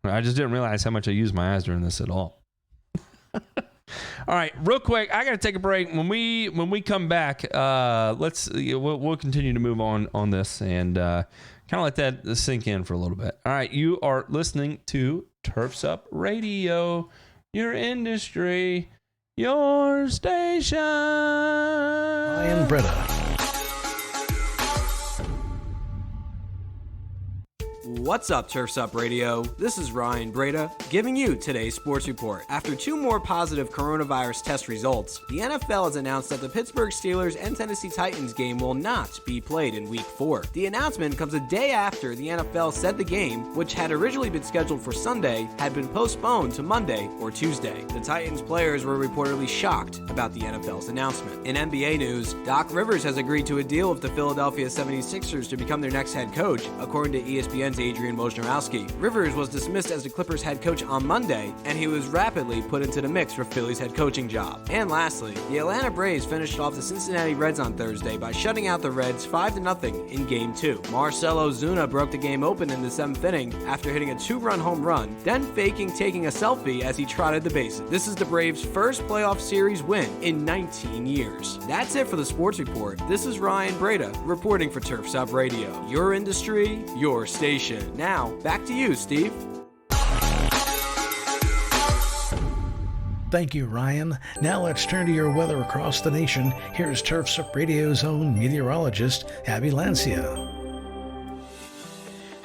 I just didn't realize how much I used my eyes during this at all. All right, real quick, I got to take a break. When we come back, we'll continue to move on this and kind of let that sink in for a little bit. All right, you are listening to Turfs Up Radio, your industry, your station. Ryan Breda. What's up, Turfs Up Radio? This is Ryan Breda giving you today's sports report. After 2 more positive coronavirus test results, the NFL has announced that the Pittsburgh Steelers and Tennessee Titans game will not be played in Week 4. The announcement comes a day after the NFL said the game, which had originally been scheduled for Sunday, had been postponed to Monday or Tuesday. The Titans players were reportedly shocked about the NFL's announcement. In NBA news, Doc Rivers has agreed to a deal with the Philadelphia 76ers to become their next head coach, according to ESPN's Adrian Wojnarowski. Rivers was dismissed as the Clippers head coach on Monday, and he was rapidly put into the mix for Philly's head coaching job. And lastly, the Atlanta Braves finished off the Cincinnati Reds on Thursday by shutting out the Reds 5-0 in Game 2. Marcell Ozuna broke the game open in the 7th inning after hitting a 2-run home run, then faking taking a selfie as he trotted the bases. This is the Braves' first playoff series win in 19 years. That's it for the Sports Report. This is Ryan Breda reporting for Turf's Up Radio. Your industry, your station. Now, back to you, Steve. Thank you, Ryan. Now let's turn to your weather across the nation. Here's Turf's Up Radio's own meteorologist, Abby Lancia.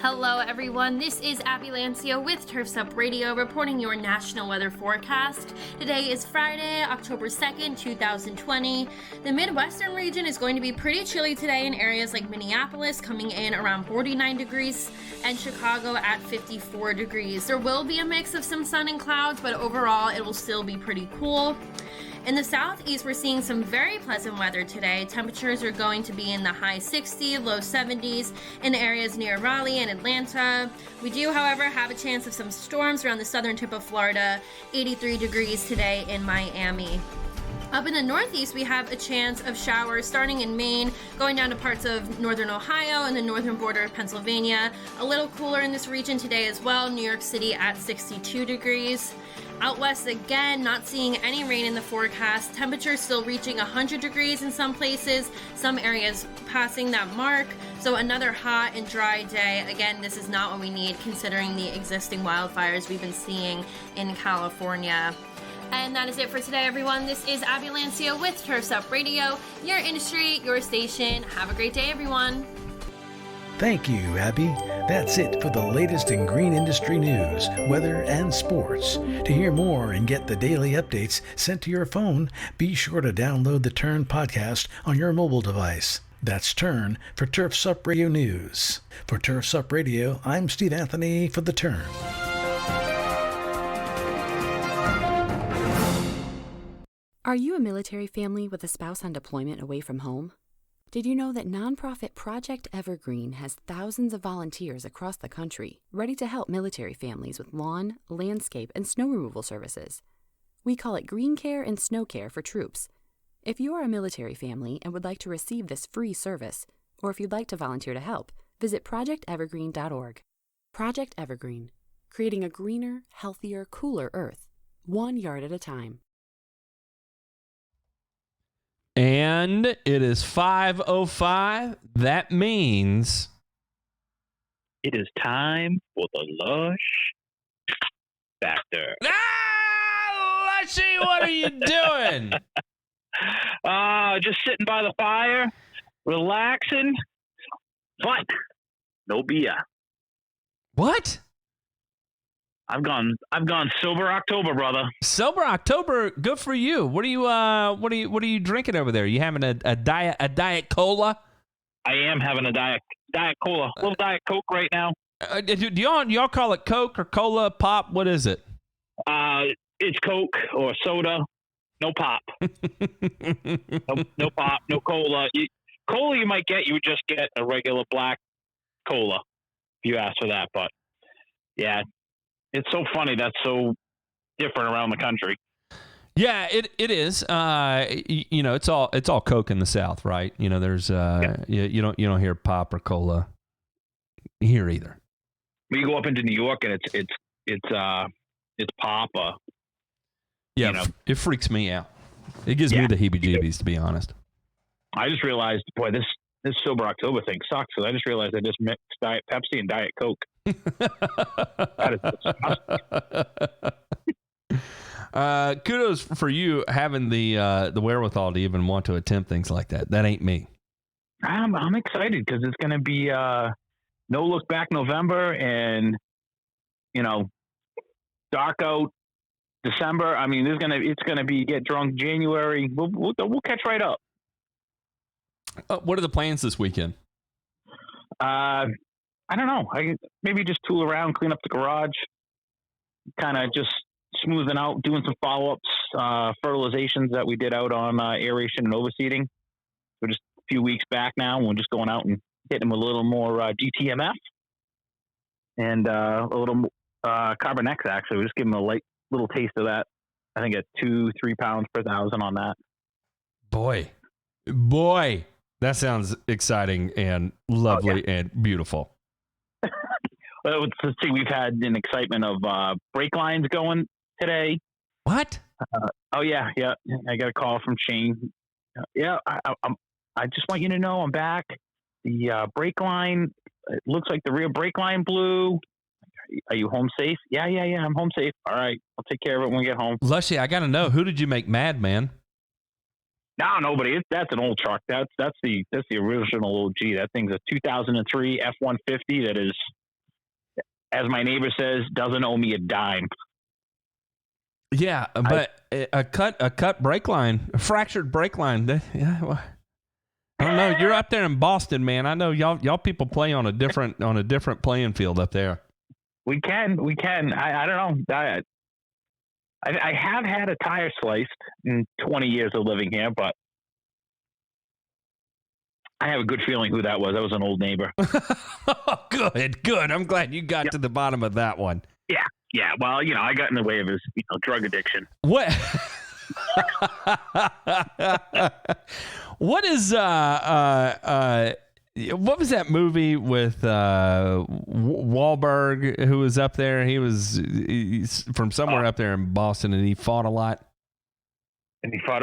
Hello everyone, this is Abby Lancia with Turf's Up Radio reporting your national weather forecast. Today is Friday, October 2nd, 2020. The Midwestern region is going to be pretty chilly today in areas like Minneapolis, coming in around 49 degrees, and Chicago at 54 degrees. There will be a mix of some sun and clouds, but overall it will still be pretty cool. In the southeast, we're seeing some very pleasant weather today. Temperatures are going to be in the high 60s, low 70s in areas near Raleigh and Atlanta. We do, however, have a chance of some storms around the southern tip of Florida, 83 degrees today in Miami. Up in the northeast, we have a chance of showers starting in Maine, going down to parts of northern Ohio and the northern border of Pennsylvania. A little cooler in this region today as well. New York City at 62 degrees. Out west again, not seeing any rain in the forecast. Temperatures still reaching 100 degrees in some places, some areas passing that mark. So another hot and dry day. Again, this is not what we need considering the existing wildfires we've been seeing in California. And that is it for today, everyone. This is Abby Lancia with Turf's Up Radio, your industry, your station. Have a great day, everyone. Thank you, Abby. That's it for the latest in green industry news, weather, and sports. To hear more and get the daily updates sent to your phone, be sure to download the Turn podcast on your mobile device. That's Turn for Turf's Up Radio News. For Turf's Up Radio, I'm Steve Anthony for the Turn. Are you a military family with a spouse on deployment away from home? Did you know that nonprofit Project Evergreen has thousands of volunteers across the country ready to help military families with lawn, landscape, and snow removal services? We call it Green Care and Snow Care for troops. If you are a military family and would like to receive this free service, or if you'd like to volunteer to help, visit projectevergreen.org. Project Evergreen, creating a greener, healthier, cooler Earth, 1 yard at a time. And it is 5:05. That means it is time for the Lush Factor. Lushy, what are you doing? Just sitting by the fire, relaxing. But no beer. What? I've gone sober October, brother. Sober October, good for you. What are you drinking over there? You having a diet cola? I am having a diet cola, a little Diet Coke right now. Do y'all call it Coke or cola, pop? What is it? It's Coke or soda. No pop. no pop. No cola. Cola you might get. You would just get a regular black cola if you ask for that. But yeah. It's so funny. That's so different around the country. Yeah, it is. It's all Coke in the South, right? There's you don't hear pop or cola here either. When you go up into New York and it's pop. Yeah, it freaks me out. It gives me the heebie-jeebies, to be honest. I just realized, boy, this sober October thing sucks. So I just realized I just mixed Diet Pepsi and Diet Coke. That is disgusting. Kudos for you having the wherewithal to even want to attempt things like that. That ain't me. I'm excited because it's going to be no look back November and dark out December. I mean, it's gonna be get drunk January. We'll catch right up. What are the plans this weekend? I don't know. Maybe just tool around, clean up the garage, kind of just smoothing out, doing some follow-ups, fertilizations that we did out on aeration and overseeding. So just a few weeks back now, we're just going out and hitting them a little more GTMF. and a little Carbonex, actually. We just give them a light little taste of that. I think at 2-3 pounds per 1,000 on that. Boy, that sounds exciting and lovely and beautiful. Well, let's see. We've had an excitement of brake lines going today. What? Oh yeah. I got a call from Shane. I just want you to know I'm back. The brake line. It looks like the rear brake line blew. Are you home safe? Yeah. I'm home safe. All right. I'll take care of it when we get home. Lushy, I got to know, who did you make mad, man? No, nobody. That's an old truck. That's the original OG. That thing's a 2003 F-150 that is, as my neighbor says, doesn't owe me a dime. Yeah, but a cut brake line, a fractured brake line. I don't know. You're up there in Boston, man. I know y'all people play on a different playing field up there. We can. I don't know. I have had a tire sliced in 20 years of living here, but I have a good feeling who that was. That was an old neighbor. Good. I'm glad you got to the bottom of that one. Yeah. Well, I got in the way of his drug addiction. What? What is what was that movie with Wahlberg, who was up there? He's from somewhere up there in Boston, and he fought a lot. And he fought.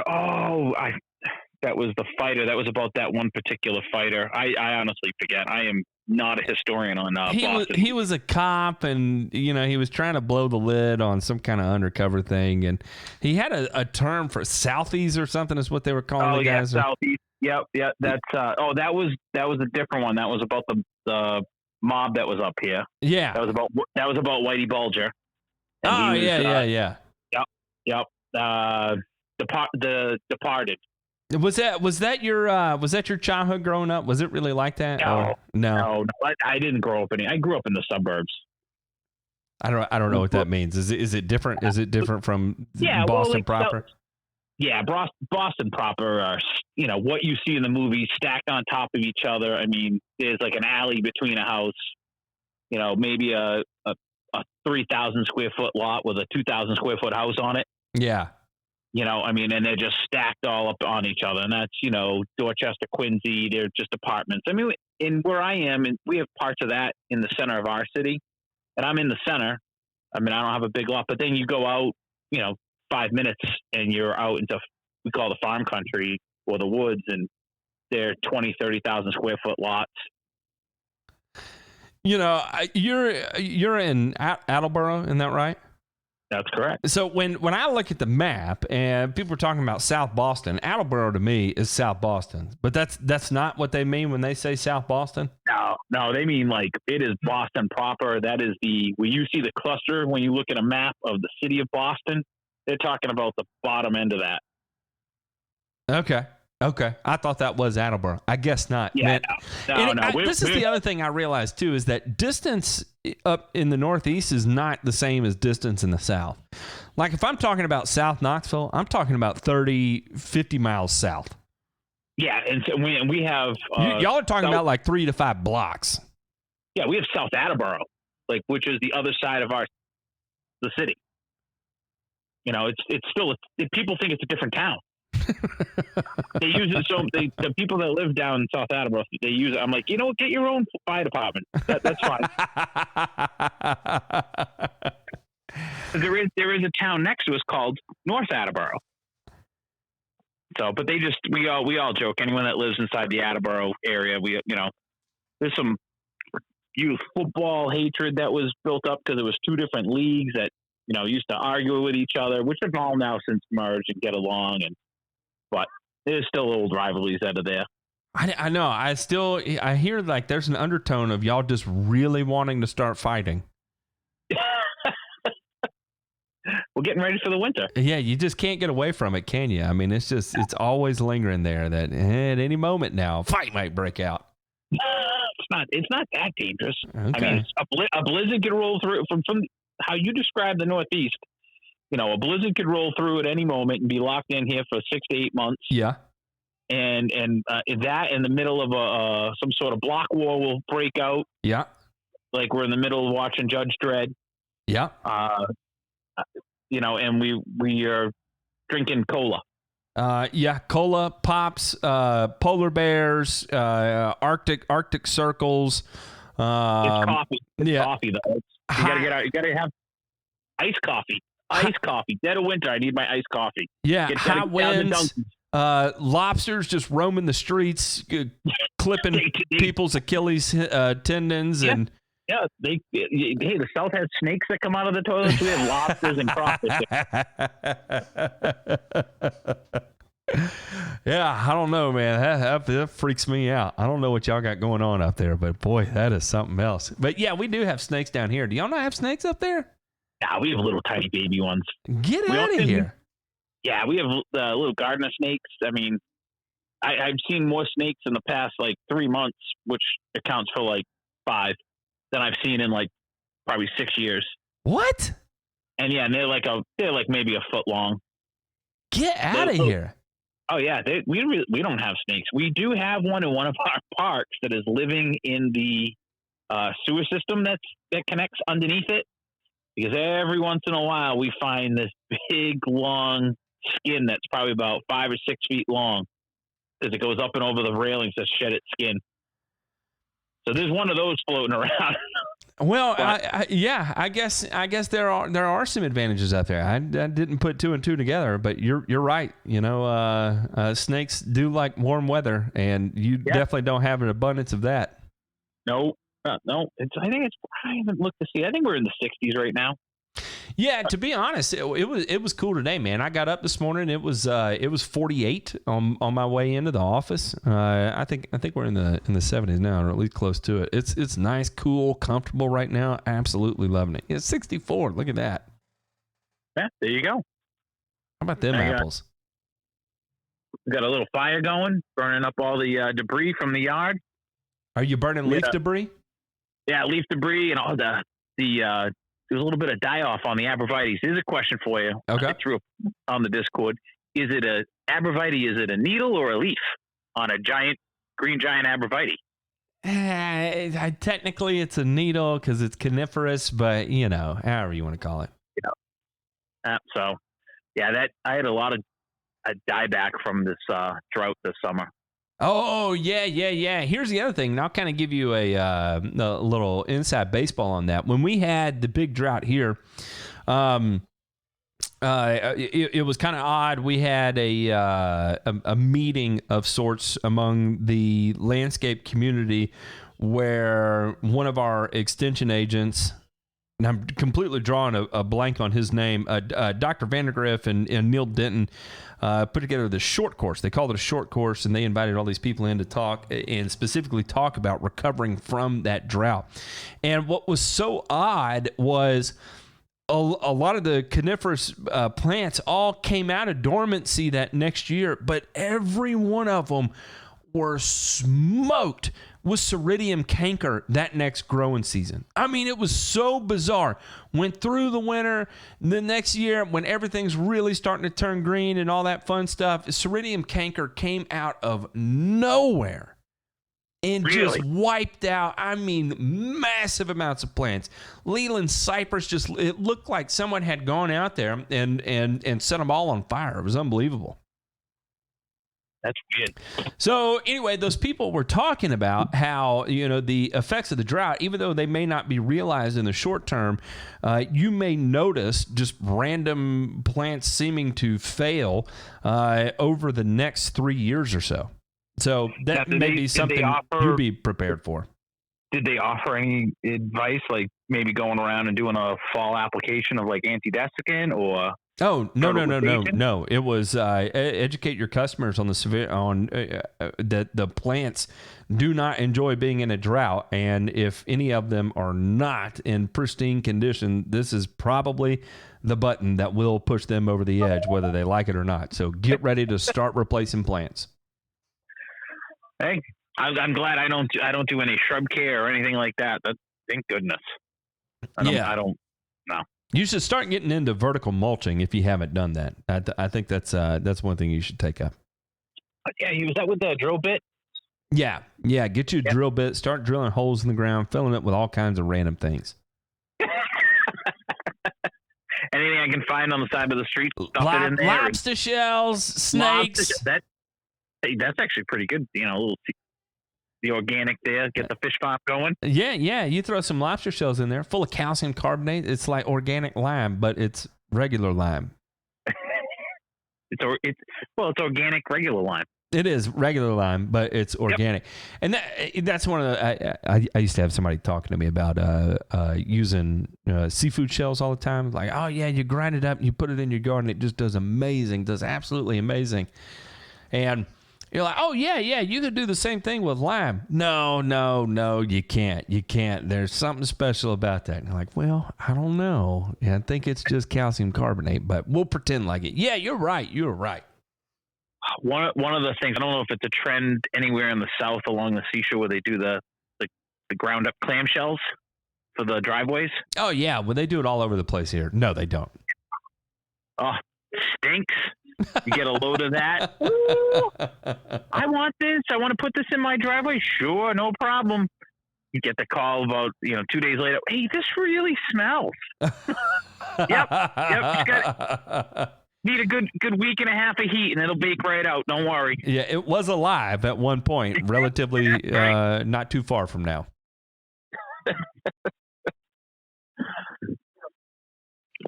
That was the fighter. That was about that one particular fighter. I honestly forget. I am not a historian on Boston. He was a cop, and he was trying to blow the lid on some kind of undercover thing, and he had a term for Southies or something is what they were calling the guys. Southies. Yep. That's that was a different one. That was about the mob that was up here. Yeah. That was about Whitey Bulger. And yeah. Yep. The Departed. Was that your childhood growing up? Was it really like that? No. I didn't grow up I grew up in the suburbs. I don't know what that means. Is it different? Is it different from Boston proper? Boston proper. What you see in the movie stacked on top of each other. I mean, there's like an alley between a house. Maybe a 3,000 square foot lot with a 2,000 square foot house on it. Yeah. And they're just stacked all up on each other. And that's, Dorchester, Quincy, they're just apartments. I mean, in where I am, and we have parts of that in the center of our city, and I'm in the center. I mean, I don't have a big lot, but then you go out, 5 minutes and you're out into, we call the farm country or the woods, and they're 20, 30,000 square foot lots. You're in Attleboro, isn't that right? That's correct. So when I look at the map and people are talking about South Boston, Attleboro to me is South Boston, but that's not what they mean when they say South Boston. No, they mean like it is Boston proper. That is where you see the cluster when you look at a map of the city of Boston. They're talking about the bottom end of that. Okay. I thought that was Attleboro. I guess not. Yeah, no. This is the other thing I realized too, is that distance up in the Northeast is not the same as distance in the South. Like if I'm talking about South Knoxville, I'm talking about 30, 50 miles south. Yeah, and so we have y'all are talking about like 3 to 5 blocks. Yeah, we have South Attleboro, which is the other side of the city. It's still people think it's a different town. They use it the people that live down in South Attleboro, they use it. I'm like, get your own fire department. That's fine. There is a town next to us called North Attleboro. So, but we all joke. Anyone that lives inside the Attleboro area, there's some youth football hatred that was built up because there was 2 different leagues that used to argue with each other, which have all now since merged and get along. But there's still old rivalries out of there. I know. I hear like there's an undertone of y'all just really wanting to start fighting. We're getting ready for the winter. Yeah, you just can't get away from it, can you? I mean, it's always lingering there that at any moment now, a fight might break out. It's not that dangerous. Okay. I mean, a blizzard could roll through from how you describe the Northeast. A blizzard could roll through at any moment and be locked in here for 6 to 8 months. Yeah. And that in the middle of some sort of block war will break out. Yeah. like we're in the middle of watching Judge Dredd. Yeah. And we are drinking cola. Cola, pops, polar bears, Arctic circles. It's coffee. It's coffee though. You gotta have iced coffee. Iced coffee. Dead of winter, I need my iced coffee. Yeah, high winds. Lobsters just roaming the streets, clipping people's Achilles tendons and. Yeah, the South has snakes that come out of the toilets. We have lobsters and crawfish. Yeah, I don't know, man. That freaks me out. I don't know what y'all got going on up there, but boy, that is something else. But yeah, we do have snakes down here. Do y'all not have snakes up there? Yeah, we have little tiny baby ones. Get out of here. Yeah, we have little gardener snakes. I mean, I've seen more snakes in the past like 3 months, which accounts for like 5 than I've seen in like probably 6 years. What? And yeah, and they're like maybe a foot long. Get out of here. Oh yeah, we don't have snakes. We do have one in one of our parks that is living in the sewer system that connects underneath it. Because every once in a while we find this big long skin that's probably about 5 or 6 feet long, because it goes up and over the railings to shed its skin. So there's one of those floating around. Well, I guess there are some advantages out there. I didn't put 2 and 2 together, but you're right. Snakes do like warm weather, and you definitely don't have an abundance of that. No. I haven't looked to see. I think we're in the 60s right now. Yeah, to be honest, it was cool today, man. I got up this morning. It was 48 on my way into the office. I think we're in the 70s now, or at least close to it. It's nice, cool, comfortable right now. Absolutely loving it. It's 64. Look at that. Yeah, there you go. How about them apples? We got a little fire going, burning up all the debris from the yard. Are you burning leaf debris? Yeah, leaf debris and all the there's a little bit of die-off on the abrevieties. Here's a question for you. Okay. I threw on the Discord. Is it a abrevietie? Is it a needle or a leaf on a green giant abrevietie? Technically, it's a needle because it's coniferous, but however you want to call it. So, yeah, I had a lot of dieback from this drought this summer. Oh, yeah. Here's the other thing, and I'll kind of give you a little inside baseball on that. When we had the big drought here, it was kind of odd. We had a meeting of sorts among the landscape community where one of our extension agents, and I'm completely drawing a blank on his name, Dr. Vandergriff and Neil Denton, put together this short course. They called it a short course, and they invited all these people in to talk and specifically talk about recovering from that drought. And what was so odd was a lot of the coniferous plants all came out of dormancy that next year, but every one of them were smoked with Ceridium canker that next growing season. I mean, it was so bizarre. Went through the winter, the next year when everything's really starting to turn green and all that fun stuff, Ceridium canker came out of nowhere and just wiped out, massive amounts of plants. Leland cypress, it looked like someone had gone out there and set them all on fire. It was unbelievable. That's weird. So anyway, those people were talking about how, the effects of the drought, even though they may not be realized in the short term, you may notice just random plants seeming to fail over the next 3 years or so. So that may be something you'd be prepared for. Did they offer any advice, like maybe going around and doing a fall application of like antidesicant or? Oh, no. It was educate your customers on that the plants do not enjoy being in a drought, and if any of them are not in pristine condition, this is probably the button that will push them over the edge, whether they like it or not. So get ready to start replacing plants. Hey, I'm glad I don't do any shrub care or anything like that. Thank goodness. I don't. No. You should start getting into vertical mulching if you haven't done that. I think that's one thing you should take up. Yeah, was that with the drill bit? Yeah. Get you a drill bit, start drilling holes in the ground, filling it with all kinds of random things. Anything I can find on the side of the street, stuff it in there. Lobster shells, snakes. That's actually pretty good. You know, a little the organic there, get the fish farm going. Yeah. You throw some lobster shells in there, full of calcium carbonate. It's like organic lime, but it's regular lime. It's organic regular lime. It is regular lime, but it's organic. And that's one of the, I used to have somebody talking to me about using seafood shells all the time. Like, oh yeah, you grind it up and you put it in your garden. It just does amazing, does absolutely amazing. And you're like, oh yeah, you could do the same thing with lime. No, you can't. You can't. There's something special about that. And I'm like, well, I don't know. Yeah, I think it's just calcium carbonate, but we'll pretend like it. Yeah, you're right. One of the things, I don't know if it's a trend anywhere in the South along the seashore where they do the ground up clamshells for the driveways. Oh yeah, well they do it all over the place here. No, they don't. Oh, stinks. You get a load of that. Ooh, I want this. I want to put this in my driveway. Sure, no problem. You get the call about 2 days later. Hey, this really smells. Yep. Need a good week and a half of heat, and it'll bake right out. Don't worry. Yeah, it was alive at one point, relatively not too far from now.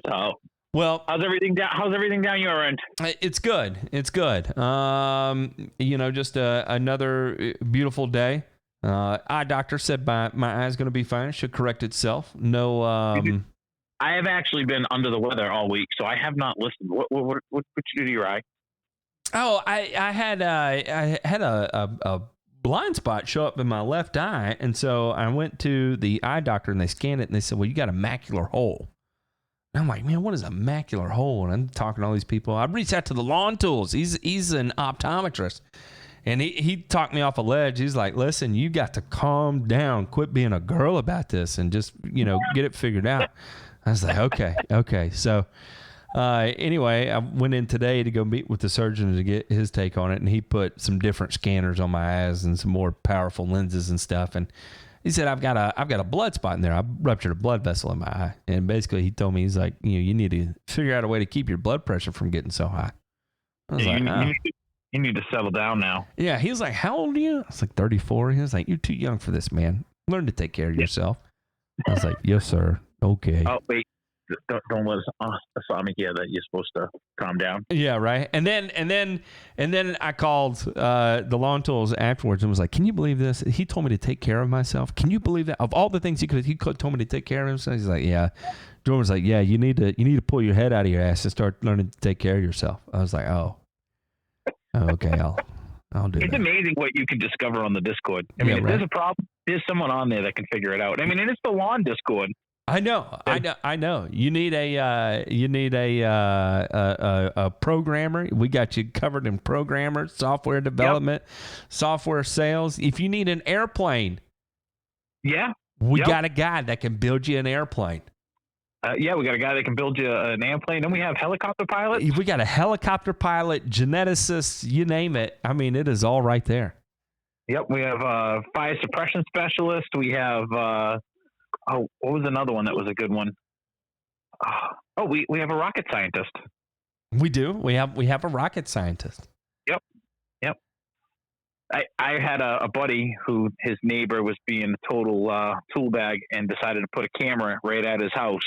So, well, how's everything down your end? It's good. Just another beautiful day. Eye doctor said my eye's going to be fine. It should correct itself. No. I have actually been under the weather all week, so I have not listened. What you do to your eye? Oh, I had a blind spot show up in my left eye, and so I went to the eye doctor and they scanned it and they said, well, you got a macular hole. And I'm like, man, what is a macular hole? And I'm talking to all these people. I reached out to the Lawn Tools. He's an optometrist. And he talked me off a ledge. He's like, listen, you got to calm down. Quit being a girl about this and just, get it figured out. I was like, okay. So anyway, I went in today to go meet with the surgeon to get his take on it. And he put some different scanners on my eyes and some more powerful lenses and stuff. And he said, I've got a blood spot in there. I ruptured a blood vessel in my eye. And basically he told me, he's like, you need to figure out a way to keep your blood pressure from getting so high. I was you need to settle down now. Yeah. He was like, how old are you? I was like 34. He was like, you're too young for this, man. Learn to take care of yourself. I was like, yes, sir. Okay. Oh, wait. Don't let us Asami hear that you're supposed to calm down. Yeah, right. And then I called the Lawn Tools afterwards and was like, can you believe this? He told me to take care of myself. Can you believe that? Of all the things he could told me to take care of himself. He's like, yeah. Jordan was like, yeah, you need to pull your head out of your ass and start learning to take care of yourself. I was like, oh okay, I'll do It's that. amazing what you can discover on the Discord. I mean, if there's a problem, there's someone on there that can figure it out. I mean, and it's the lawn Discord. I know. You need a programmer. We got you covered in programmers, software development, software sales. If you need an airplane, we got a guy that can build you an airplane. We got a guy that can build you an airplane. Then we have helicopter pilots. We got a helicopter pilot, geneticists, you name it. I mean, it is all right there. Yep, we have fire suppression specialist. We have what was another one that was a good one? We have a rocket scientist. We do. We have a rocket scientist. Yep. I had a buddy who his neighbor was being a total tool bag and decided to put a camera right at his house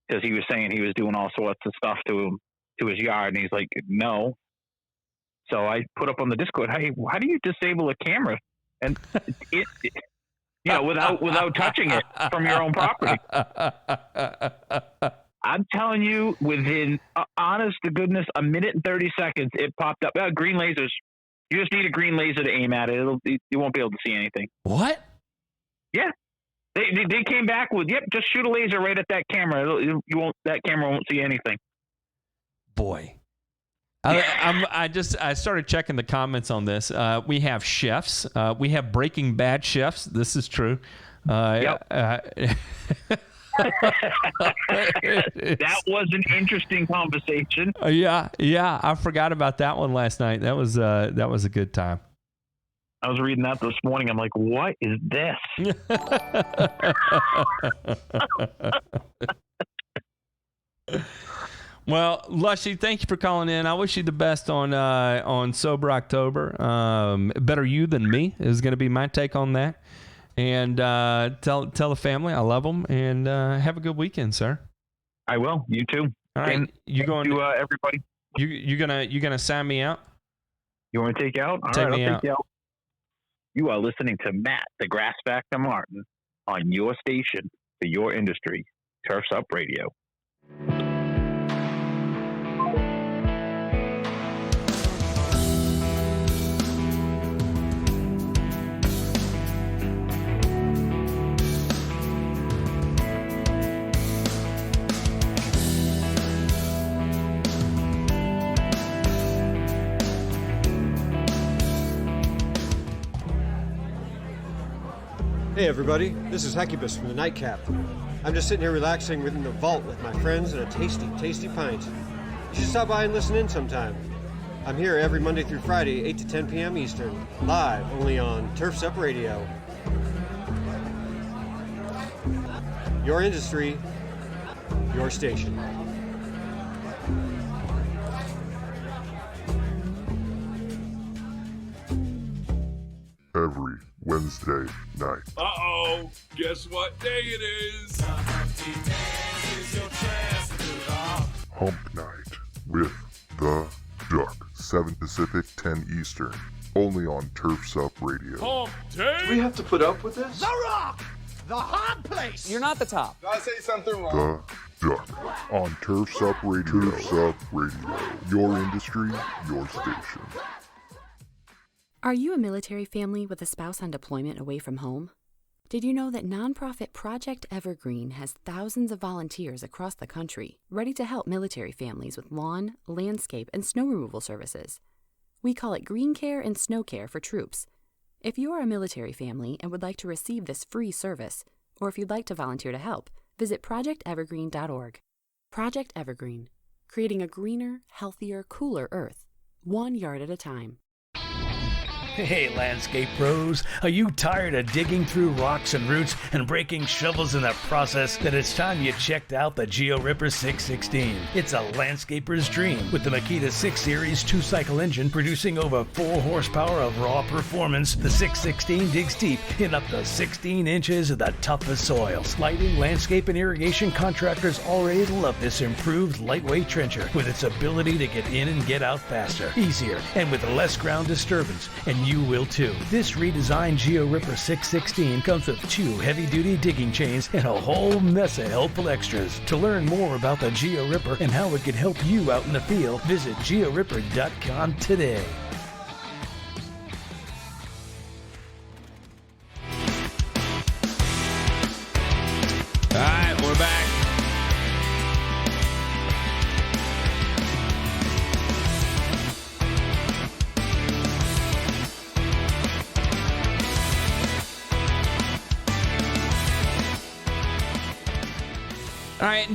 because he was saying he was doing all sorts of stuff to his yard, and he's like, no. So I put up on the Discord, hey, how do you disable a camera? And without touching it from your own property. I'm telling you, within, honest to goodness, a minute and 30 seconds, it popped up. Green lasers. You just need a green laser to aim at it. You won't be able to see anything. What? Yeah. They came back with, just shoot a laser right at that camera. That camera won't see anything. Boy. I started checking the comments on this. We have chefs. We have Breaking Bad chefs. This is true. That was an interesting conversation. Yeah. I forgot about that one last night. That was a good time. I was reading that this morning. I'm like, what is this? Well, Lushy, thank you for calling in. I wish you the best on Sober October. Better you than me is going to be my take on that. And tell the family I love them, and have a good weekend, sir. I will. You too. All right, and you going to everybody? You gonna sign me out? You want to take you out? All take right, me I'll out. take you out. You are listening to Matt, the Grass Factor Martin, on your station for your industry, Turfs Up Radio. Hey everybody, this is Hecubus from the Nightcap. I'm just sitting here relaxing within the vault with my friends and a tasty, tasty pint. You should stop by and listen in sometime. I'm here every Monday through Friday, 8 to 10 p.m. Eastern, live only on Turfs Up Radio. Your industry, your station. Every Wednesday night. Uh-oh, guess what day it is? Hump Night with The Duck. 7 Pacific, 10 Eastern. Only on Turfs Up Radio. Hump day? Do we have to put up with this? The Rock! The hot place! You're not the top. Did I say something wrong? The Duck. On Turfs Up Radio. Turfs Up Radio. Your industry, your station. Are you a military family with a spouse on deployment away from home? Did you know that nonprofit Project Evergreen has thousands of volunteers across the country ready to help military families with lawn, landscape, and snow removal services? We call it Green Care and Snow Care for troops. If you are a military family and would like to receive this free service, or if you'd like to volunteer to help, visit projectevergreen.org. Project Evergreen, creating a greener, healthier, cooler Earth, 1 yard at a time. Hey, landscape pros, are you tired of digging through rocks and roots and breaking shovels in the process? Then it's time you checked out the Geo Ripper 616. It's a landscaper's dream with the Makita 6 Series 2-cycle engine producing over 4 horsepower of raw performance. The 616 digs deep in up to 16 inches of the toughest soils. Lighting, landscape, and irrigation contractors already love this improved lightweight trencher with its ability to get in and get out faster, easier, and with less ground disturbance. And you will too. This redesigned Geo Ripper 616 comes with 2 heavy-duty digging chains and a whole mess of helpful extras. To learn more about the Geo Ripper and how it can help you out in the field, visit georipper.com today. All right, we're back. All right,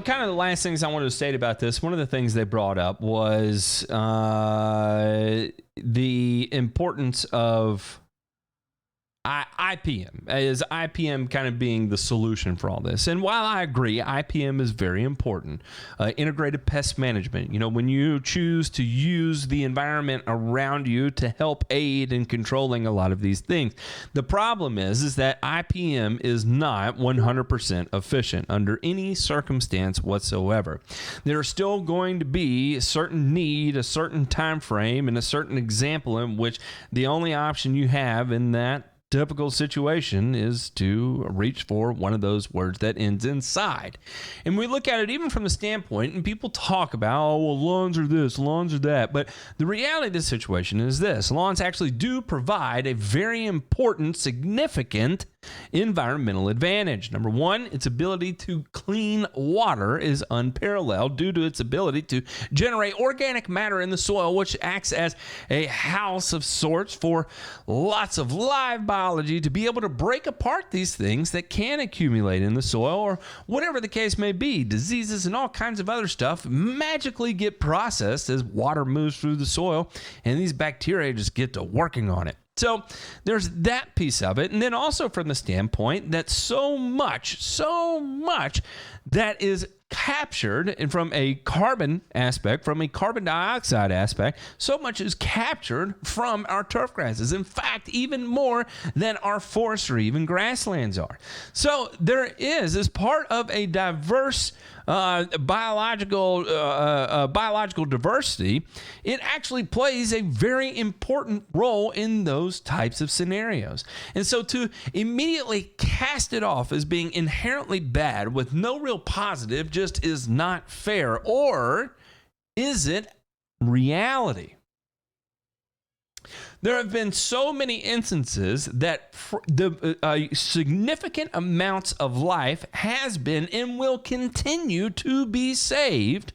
kind of the last things I wanted to state about this, one of the things they brought up was the importance of IPM, as IPM kind of being the solution for all this. And while I agree, IPM is very important. Integrated pest management, when you choose to use the environment around you to help aid in controlling a lot of these things. The problem is that IPM is not 100% efficient under any circumstance whatsoever. There are still going to be a certain need, a certain time frame, and a certain example in which the only option you have in that typical situation is to reach for one of those words that ends in side. And we look at it even from the standpoint, and people talk about, oh, well, lawns are this, lawns are that. But the reality of this situation is this. Lawns actually do provide a very important, significant environmental advantage. Number one, its ability to clean water is unparalleled due to its ability to generate organic matter in the soil, which acts as a house of sorts for lots of live biology to be able to break apart these things that can accumulate in the soil, or whatever the case may be. Diseases and all kinds of other stuff magically get processed as water moves through the soil, and these bacteria just get to working on it. So there's that piece of it. And then also from the standpoint that so much that is captured, and from a carbon aspect, from a carbon dioxide aspect, so much is captured from our turf grasses. In fact, even more than our forests or even grasslands are. So there is, as part of a diverse biological diversity, it actually plays a very important role in those types of scenarios. And so to immediately cast it off as being inherently bad with no real positive just is not fair. Or is it reality? There have been so many instances that the significant amounts of life has been and will continue to be saved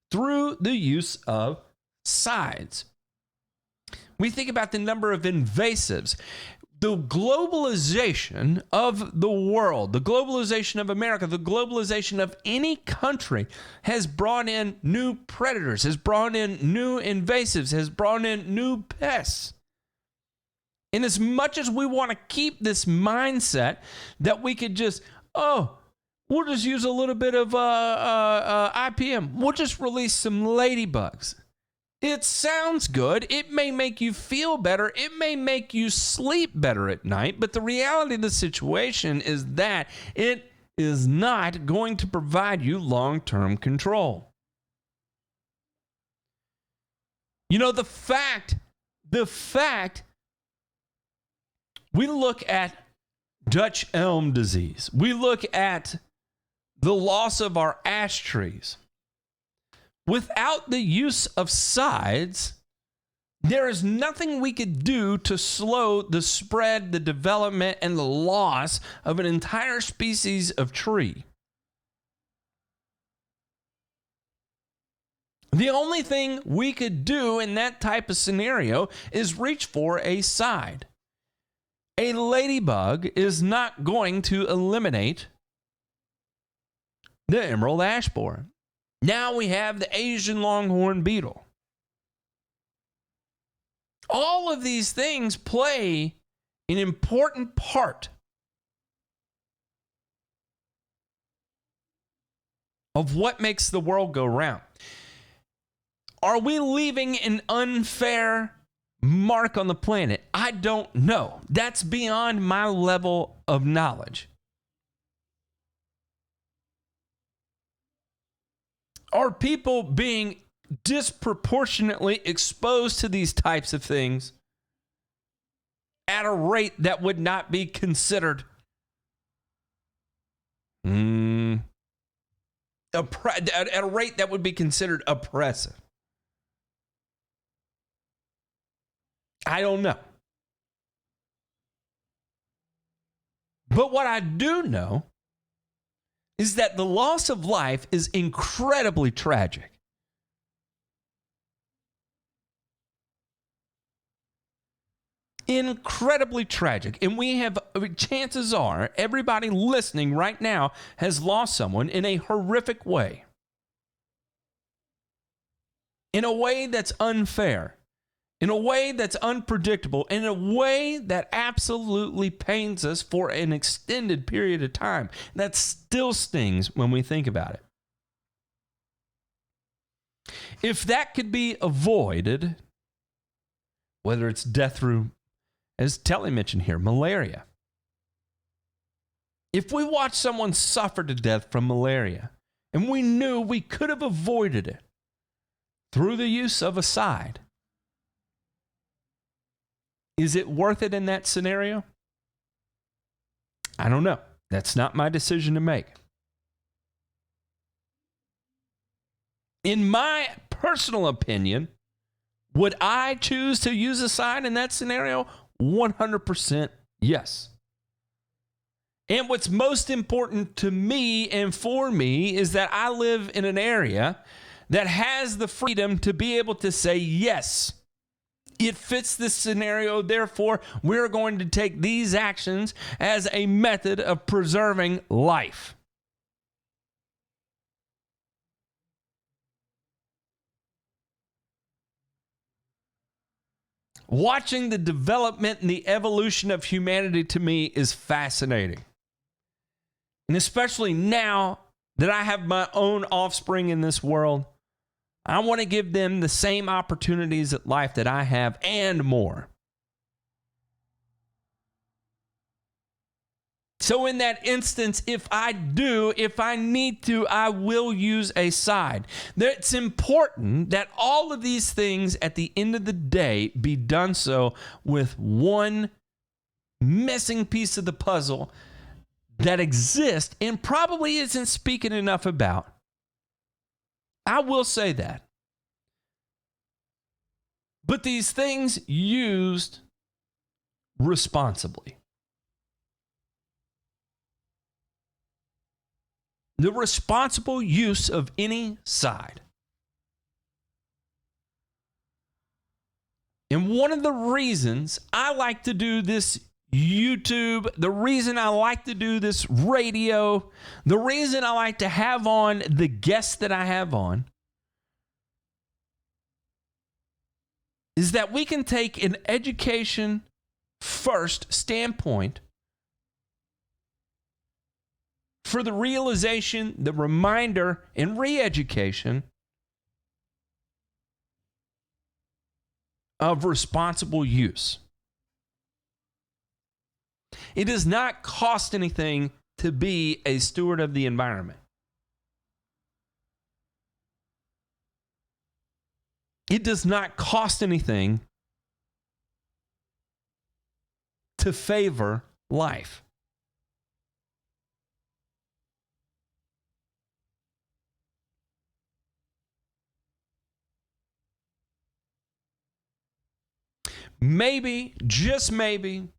through the use of sides. We think about the number of invasives. The globalization of the world, the globalization of America, the globalization of any country has brought in new predators, has brought in new invasives, has brought in new pests. And as much as we want to keep this mindset that we could just, we'll just use a little bit of IPM. We'll just release some ladybugs. It sounds good. It may make you feel better. It may make you sleep better at night. But the reality of the situation is that it is not going to provide you long-term control. You know, the fact, we look at Dutch elm disease. We look at the loss of our ash trees. Without the use of sides, there is nothing we could do to slow the spread, the development, and the loss of an entire species of tree. The only thing we could do in that type of scenario is reach for a side. A ladybug is not going to eliminate the emerald ash borer. Now we have the Asian longhorn beetle. All of these things play an important part of what makes the world go round. Are we leaving an unfair mark on the planet? I don't know. That's beyond my level of knowledge. Are people being disproportionately exposed to these types of things at a rate that would not be considered at a rate that would be considered oppressive? I don't know. But what I do know is that the loss of life is incredibly tragic. Incredibly tragic. And we have, chances are, everybody listening right now has lost someone in a horrific way. In a way that's unfair. In a way that's unpredictable, in a way that absolutely pains us for an extended period of time. That still stings when we think about it. If that could be avoided, whether it's death through, as Telly mentioned here, malaria. If we watch someone suffer to death from malaria, and we knew we could have avoided it through the use of a side, is it worth it in that scenario? I don't know. That's not my decision to make. In my personal opinion, would I choose to use a side in that scenario? 100% yes. And what's most important to me and for me is that I live in an area that has the freedom to be able to say yes. It fits this scenario, therefore, we're going to take these actions as a method of preserving life. Watching the development and the evolution of humanity to me is fascinating. And especially now that I have my own offspring in this world, I want to give them the same opportunities at life that I have and more. So in that instance, if I need to, I will use a side. It's important that all of these things at the end of the day be done so with one missing piece of the puzzle that exists and probably isn't speaking enough about. I will say that. But these things used responsibly. The responsible use of any side. And one of the reasons I like to do this YouTube, the reason I like to do this radio, the reason I like to have on the guests that I have on, is that we can take an education first standpoint for the realization, the reminder, and re-education of responsible use. It does not cost anything to be a steward of the environment. It does not cost anything to favor life. Maybe, just maybe,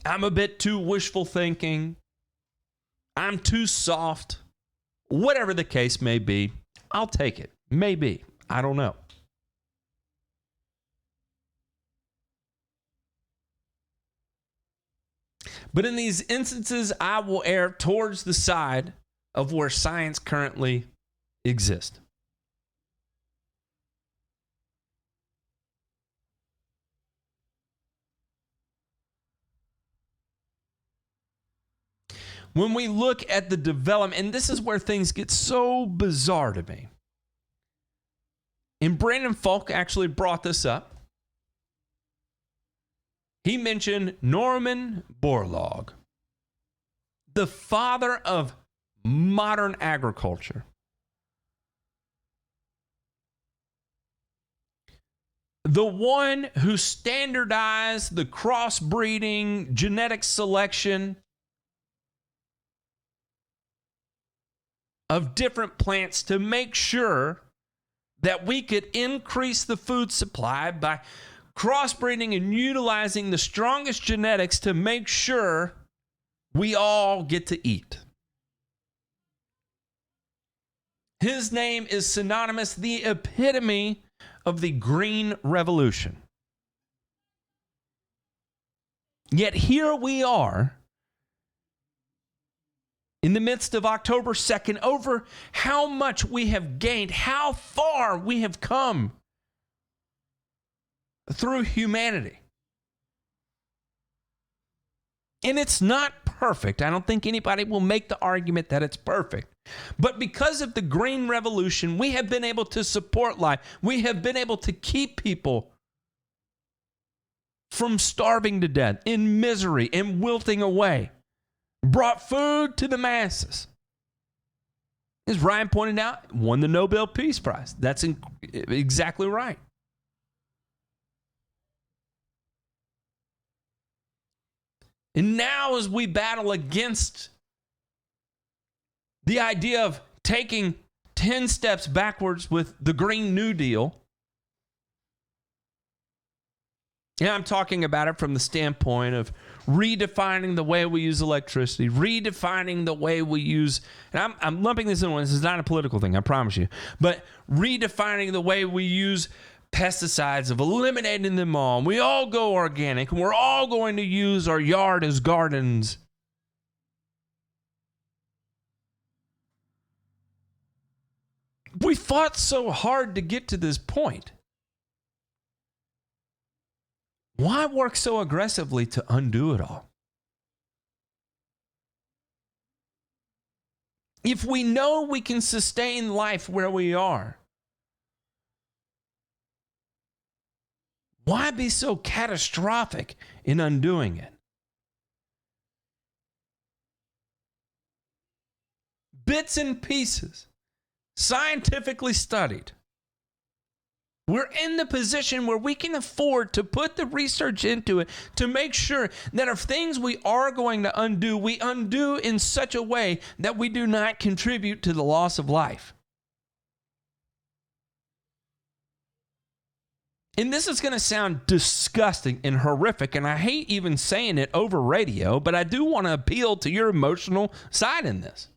I'm a bit too wishful thinking. I'm too soft. Whatever the case may be, I'll take it. Maybe. I don't know. But in these instances, I will err towards the side of where science currently exists. When we look at the development, and this is where things get so bizarre to me. And Brandon Falk actually brought this up. He mentioned Norman Borlaug, the father of modern agriculture. The one who standardized the crossbreeding, genetic selection of different plants to make sure that we could increase the food supply by crossbreeding and utilizing the strongest genetics to make sure we all get to eat. His name is synonymous, the epitome of the Green Revolution. Yet here we are, in the midst of October 2nd, over how much we have gained, how far we have come through humanity. And it's not perfect. I don't think anybody will make the argument that it's perfect. But because of the Green Revolution, we have been able to support life. We have been able to keep people from starving to death, in misery, and wilting away. Brought food to the masses. As Ryan pointed out, won the Nobel Peace Prize. That's exactly right. And now as we battle against the idea of taking 10 steps backwards with the Green New Deal, and I'm talking about it from the standpoint of redefining the way we use electricity, redefining the way we use, and I'm lumping this in one, this is not a political thing, I promise you, but redefining the way we use pesticides, of eliminating them all. We all go organic, and we're all going to use our yard as gardens. We fought so hard to get to this point. Why work so aggressively to undo it all? If we know we can sustain life where we are, why be so catastrophic in undoing it? Bits and pieces, scientifically studied. We're in the position where we can afford to put the research into it to make sure that if things we are going to undo, we undo in such a way that we do not contribute to the loss of life. And this is going to sound disgusting and horrific, and I hate even saying it over radio, but I do want to appeal to your emotional side in this.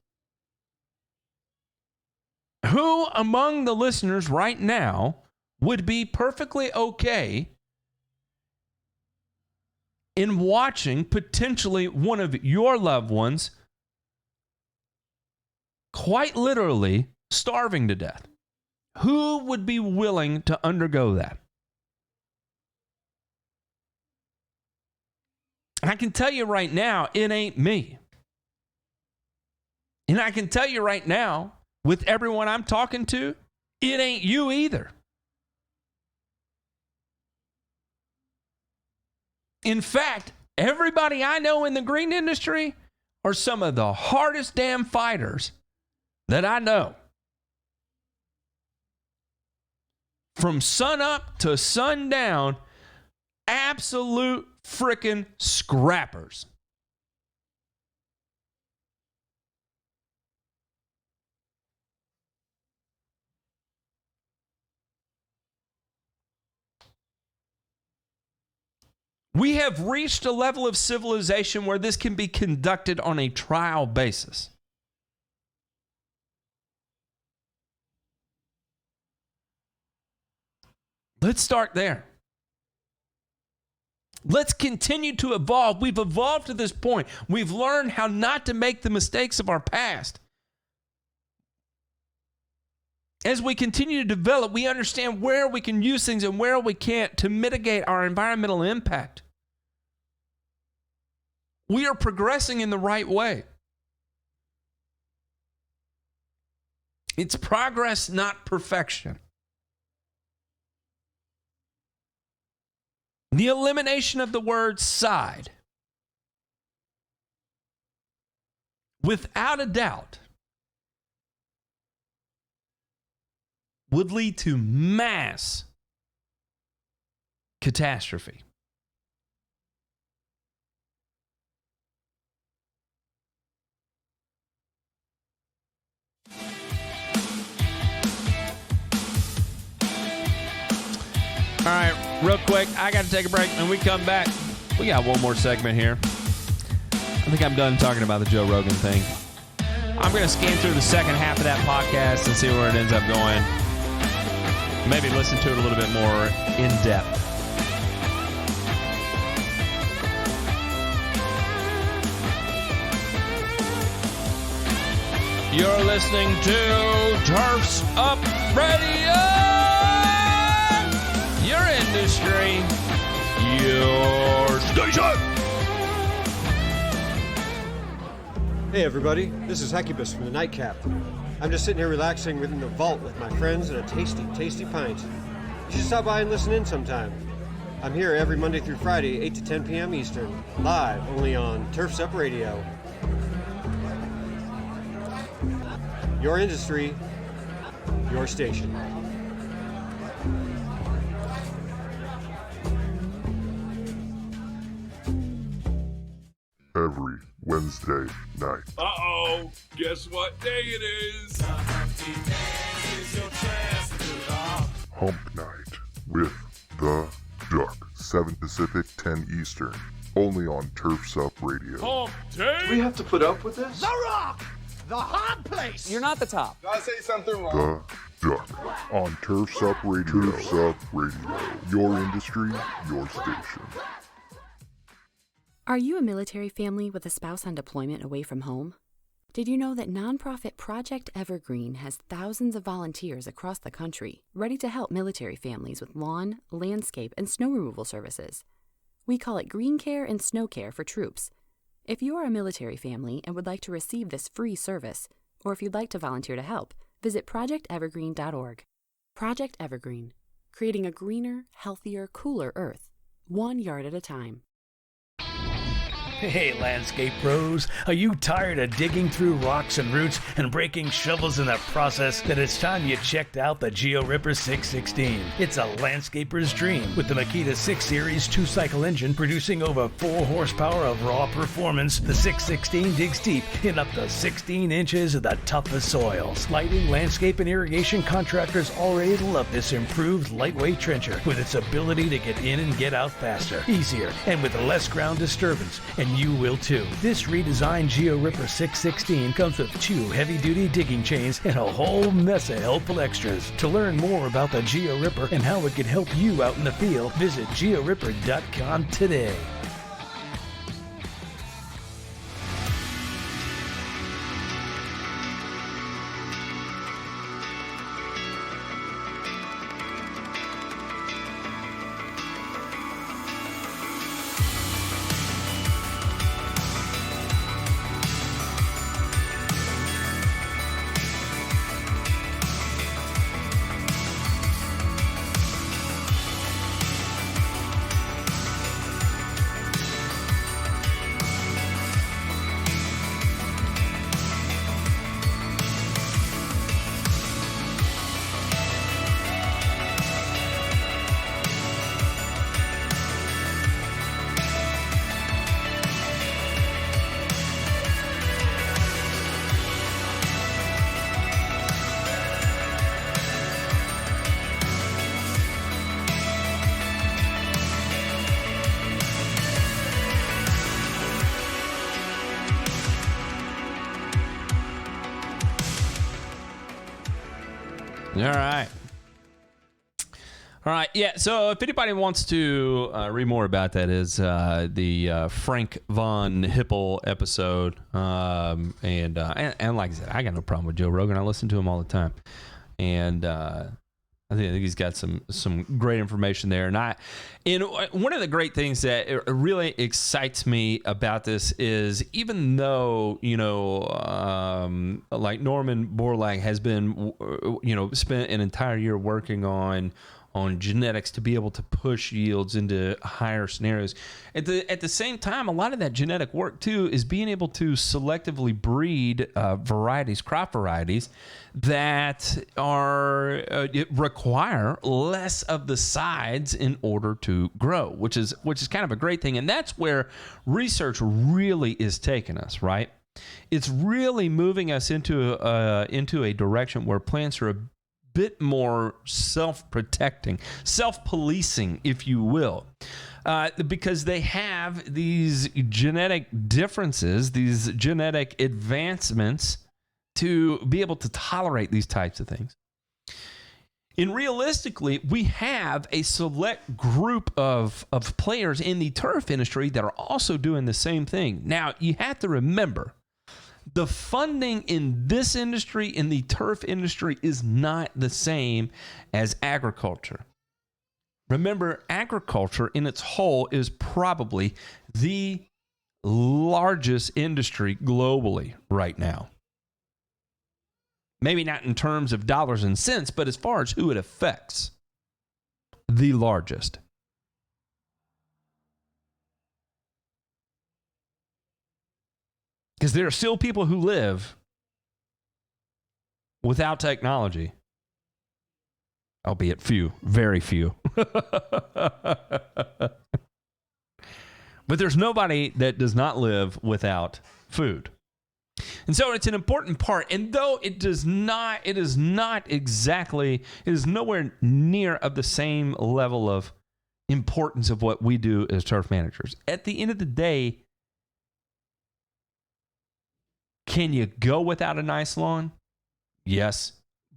Who among the listeners right now would be perfectly okay in watching potentially one of your loved ones quite literally starving to death? Who would be willing to undergo that? I can tell you right now, it ain't me. And I can tell you right now, with everyone I'm talking to, it ain't you either. In fact, everybody I know in the green industry are some of the hardest damn fighters that I know. From sun up to sundown, absolute frickin' scrappers. We have reached a level of civilization where this can be conducted on a trial basis. Let's start there. Let's continue to evolve. We've evolved to this point. We've learned how not to make the mistakes of our past. As we continue to develop, we understand where we can use things and where we can't to mitigate our environmental impact. We are progressing in the right way. It's progress, not perfection. The elimination of the word side, without a doubt, would lead to mass catastrophe. All right, real quick, I got to take a break. When we come back, we got one more segment here. I think I'm done talking about the Joe Rogan thing. I'm going to scan through the second half of that podcast and see where it ends up going. Maybe listen to it a little bit more in depth. You're listening to Turfs Up Radio. Your industry, your station. Hey everybody, this is Hecubus from the Nightcap. I'm just sitting here relaxing within the vault with my friends and a tasty, tasty pint. You should stop by and listen in sometime. I'm here every Monday through Friday, 8 to 10 p.m. Eastern, live only on Turfs Up Radio. Your industry, your station. Every Wednesday night. Uh-oh, guess what day it is? Hump Night with The Duck. 7 Pacific, 10 Eastern. Only on Turfs Up Radio. Hump day? We have to put up with this? The Rock! The hard place! You're not the top. Did I say something wrong? The Duck. On Turfs Up Radio. Turfs Up Radio. Your industry, your station. Are you a military family with a spouse on deployment away from home? Did you know that nonprofit Project Evergreen has thousands of volunteers across the country ready to help military families with lawn, landscape, and snow removal services? We call it Green Care and Snow Care for troops. If you are a military family and would like to receive this free service, or if you'd like to volunteer to help, visit projectevergreen.org. Project Evergreen, creating a greener, healthier, cooler Earth, 1 yard at a time. Hey, landscape pros, are you tired of digging through rocks and roots and breaking shovels in the process? Then it's time you checked out the Geo Ripper 616. It's a landscaper's dream with the Makita 6 Series 2-cycle engine producing over 4 horsepower of raw performance. The 616 digs deep in up to 16 inches of the toughest soils. Lighting, landscape, and irrigation contractors already love this improved lightweight trencher with its ability to get in and get out faster, easier, and with less ground disturbance. And you will too. This redesigned Geo Ripper 616 comes with 2 heavy-duty digging chains and a whole mess of helpful extras. To learn more about the Geo Ripper and how it can help you out in the field, visit georipper.com today. All right. Yeah. So if anybody wants to read more about that, is the Frank von Hippel episode. And like I said, I got no problem with Joe Rogan. I listen to him all the time. And I think he's got some great information there. And one of the great things that really excites me about this is, even though, like Norman Borlaug has been, spent an entire year working on genetics to be able to push yields into higher scenarios. At the same time, a lot of that genetic work too is being able to selectively breed crop varieties that require less of the sides in order to grow, which is kind of a great thing. And that's where research really is taking us, right? It's really moving us into a direction where plants are a bit more self-protecting, self-policing, if you will, because they have these genetic differences, these genetic advancements to be able to tolerate these types of things. And realistically, we have a select group of players in the turf industry that are also doing the same thing. Now, you have to remember, the funding in this industry, in the turf industry, is not the same as agriculture. Remember, agriculture in its whole is probably the largest industry globally right now. Maybe not in terms of dollars and cents, but as far as who it affects, the largest. Because there are still people who live without technology, albeit few, very few. But there's nowody that does not live without food. And so it's an important part. And though it is nowhere near of the same level of importance of what we do as turf managers. At the end of the day, can you go without a nice lawn? Yes.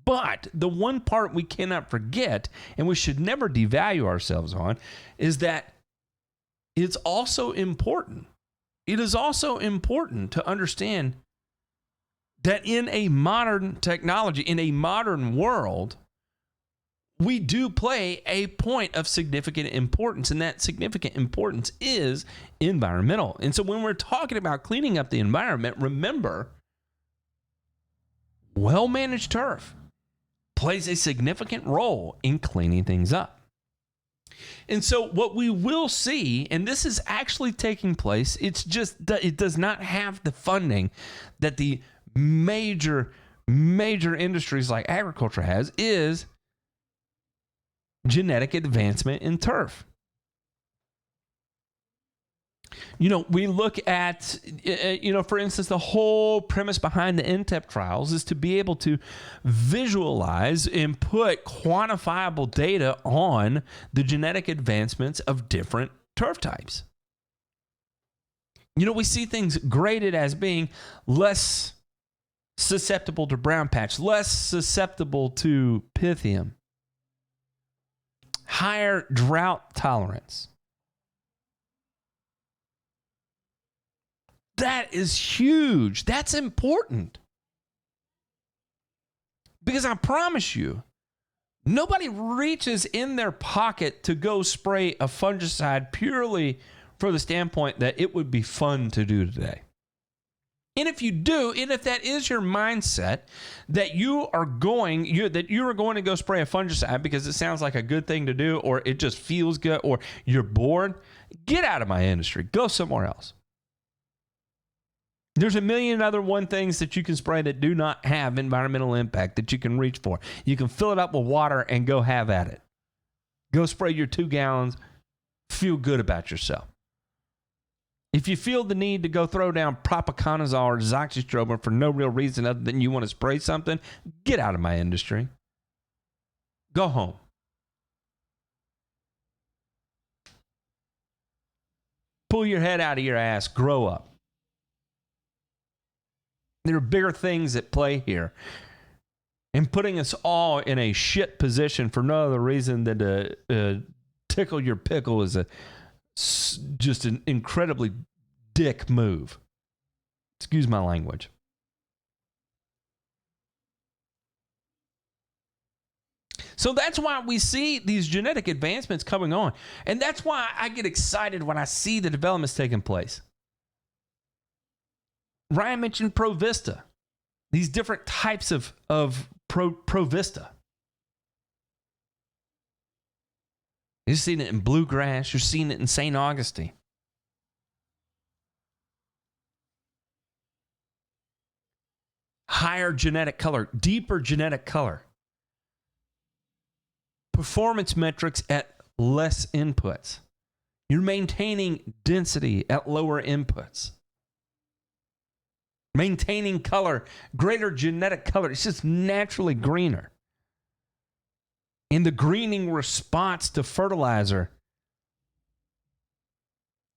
But the one part we cannot forget, and we should never devalue ourselves on, is that it's also important. It is also important to understand that in a modern technology, in a modern world, we do play a point of significant importance, and that significant importance is environmental. And so when we're talking about cleaning up the environment, remember, well-managed turf plays a significant role in cleaning things up. And so what we will see, and this is actually taking place, it's just it does not have the funding that the major industries like agriculture has, is genetic advancement in turf. We look at, for instance, the whole premise behind the NTEP trials is to be able to visualize and put quantifiable data on the genetic advancements of different turf types. We see things graded as being less susceptible to brown patch, less susceptible to pythium, higher drought tolerance. That is huge. That's important. Because I promise you, nobody reaches in their pocket to go spray a fungicide purely for the standpoint that it would be fun to do today. And if you do, and if that is your mindset, that you are going to go spray a fungicide because it sounds like a good thing to do, or it just feels good, or you're bored, get out of my industry. Go somewhere else. There's a million other things that you can spray that do not have environmental impact that you can reach for. You can fill it up with water and go have at it. Go spray your 2 gallons. Feel good about yourself. If you feel the need to go throw down propiconazole or azoxystrobin for no real reason other than you want to spray something, get out of my industry. Go home. Pull your head out of your ass. Grow up. There are bigger things at play here. And putting us all in a shit position for no other reason than to tickle your pickle is just an incredibly dick move. Excuse my language. So that's why we see these genetic advancements coming on. And that's why I get excited when I see the developments taking place. Ryan mentioned ProVista, these different types of ProVista. You're seeing it in bluegrass. You're seeing it in St. Augustine. Higher genetic color, deeper genetic color. Performance metrics at less inputs. You're maintaining density at lower inputs. Maintaining color, greater genetic color. It's just naturally greener. And the greening response to fertilizer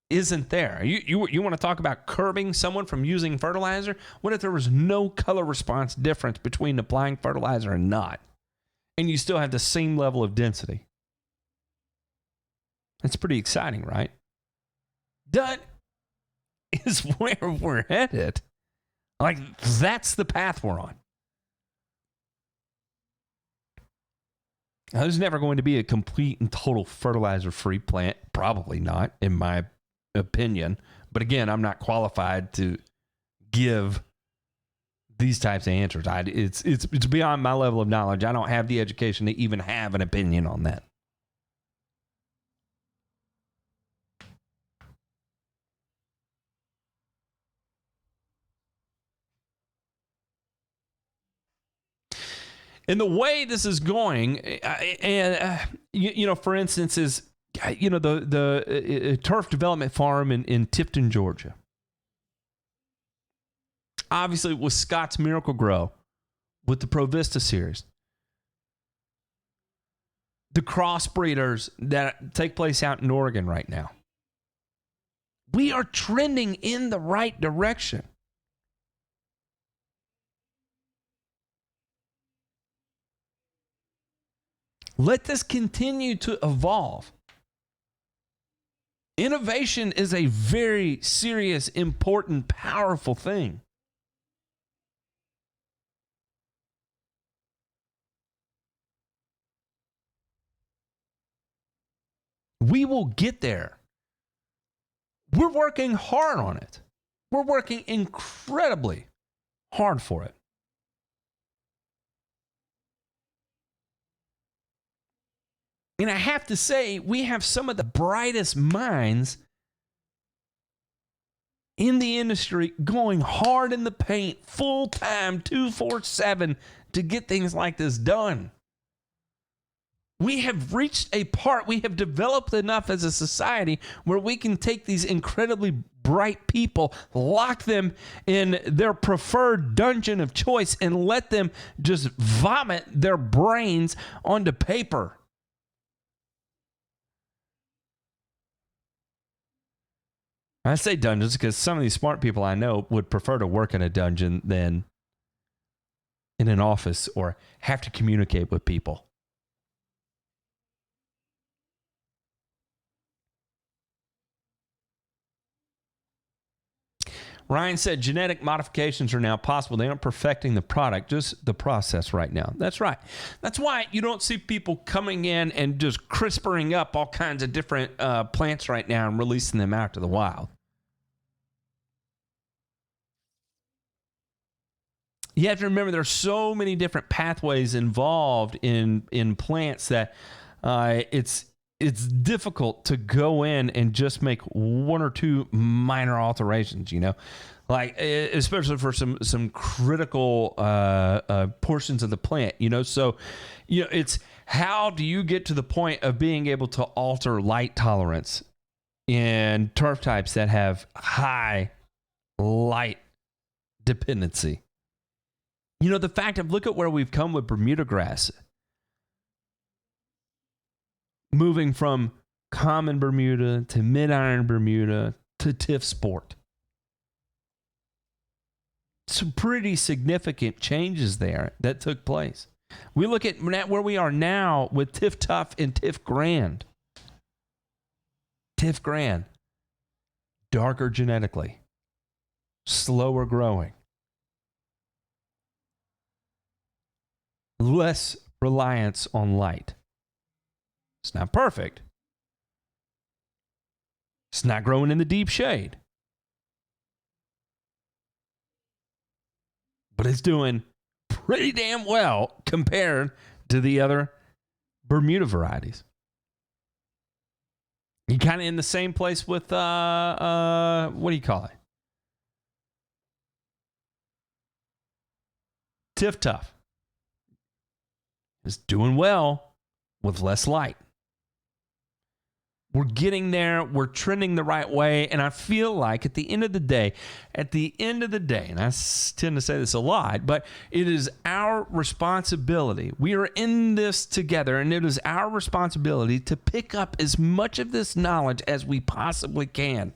isn't there. You want to talk about curbing someone from using fertilizer? What if there was no color response difference between applying fertilizer and not? And you still have the same level of density. That's pretty exciting, right? That is where we're headed. Like, that's the path we're on. Now, there's never going to be a complete and total fertilizer-free plant. Probably not, in my opinion. But again, I'm not qualified to give these types of answers. It's beyond my level of knowledge. I don't have the education to even have an opinion on that. And the way this is going, for instance, is, the turf development farm in Tifton, Georgia. Obviously, with Scott's Miracle Grow, with the ProVista series. The crossbreeders that take place out in Oregon right now. We are trending in the right direction. Let this continue to evolve. Innovation is a very serious, important, powerful thing. We will get there. We're working hard on it. We're working incredibly hard for it. And I have to say, we have some of the brightest minds in the industry going hard in the paint, full time, 24/7 to get things like this done. We have reached a part, we have developed enough as a society where we can take these incredibly bright people, lock them in their preferred dungeon of choice, and let them just vomit their brains onto paper. I say dungeons because some of these smart people I know would prefer to work in a dungeon than in an office or have to communicate with people. Ryan said genetic modifications are now possible. They aren't perfecting the product, just the process right now. That's right. That's why you don't see people coming in and just crispering up all kinds of different plants right now and releasing them out to the wild. You have to remember there's so many different pathways involved in plants that it's difficult to go in and just make one or two minor alterations, you know, like especially for some critical portions of the plant, you know. So, you know, it's how do you get to the point of being able to alter light tolerance in turf types that have high light dependency? You know, the fact of look at where we've come with Bermuda grass. Moving from common Bermuda to mid-iron Bermuda to TIF Sport. Some pretty significant changes there that took place. We look at where we are now with TIF Tough and TIF Grand. TIF Grand, darker genetically, slower growing, less reliance on light. It's not perfect. It's not growing in the deep shade. But it's doing pretty damn well compared to the other Bermuda varieties. You're kind of in the same place with, what do you call it? TIF Tough. It's doing well with less light. We're getting there. We're trending the right way. And I feel like at the end of the day, and I tend to say this a lot, but it is our responsibility. We are in this together, and it is our responsibility to pick up as much of this knowledge as we possibly can.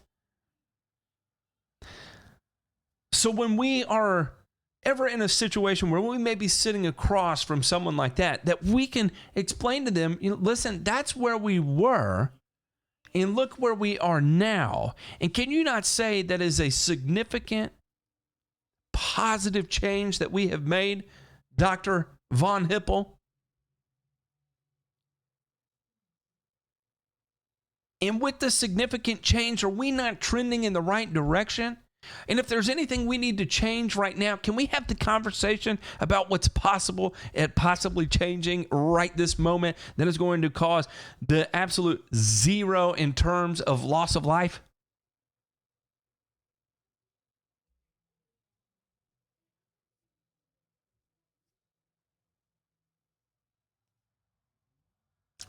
So when we are ever in a situation where we may be sitting across from someone like that we can explain to them, you know, listen, that's where we were. And look where we are now. And can you not say that is a significant positive change that we have made, Dr. Von Hippel? And with the significant change, are we not trending in the right direction? And if there's anything we need to change right now, can we have the conversation about what's possible and possibly changing right this moment that is going to cause the absolute zero in terms of loss of life?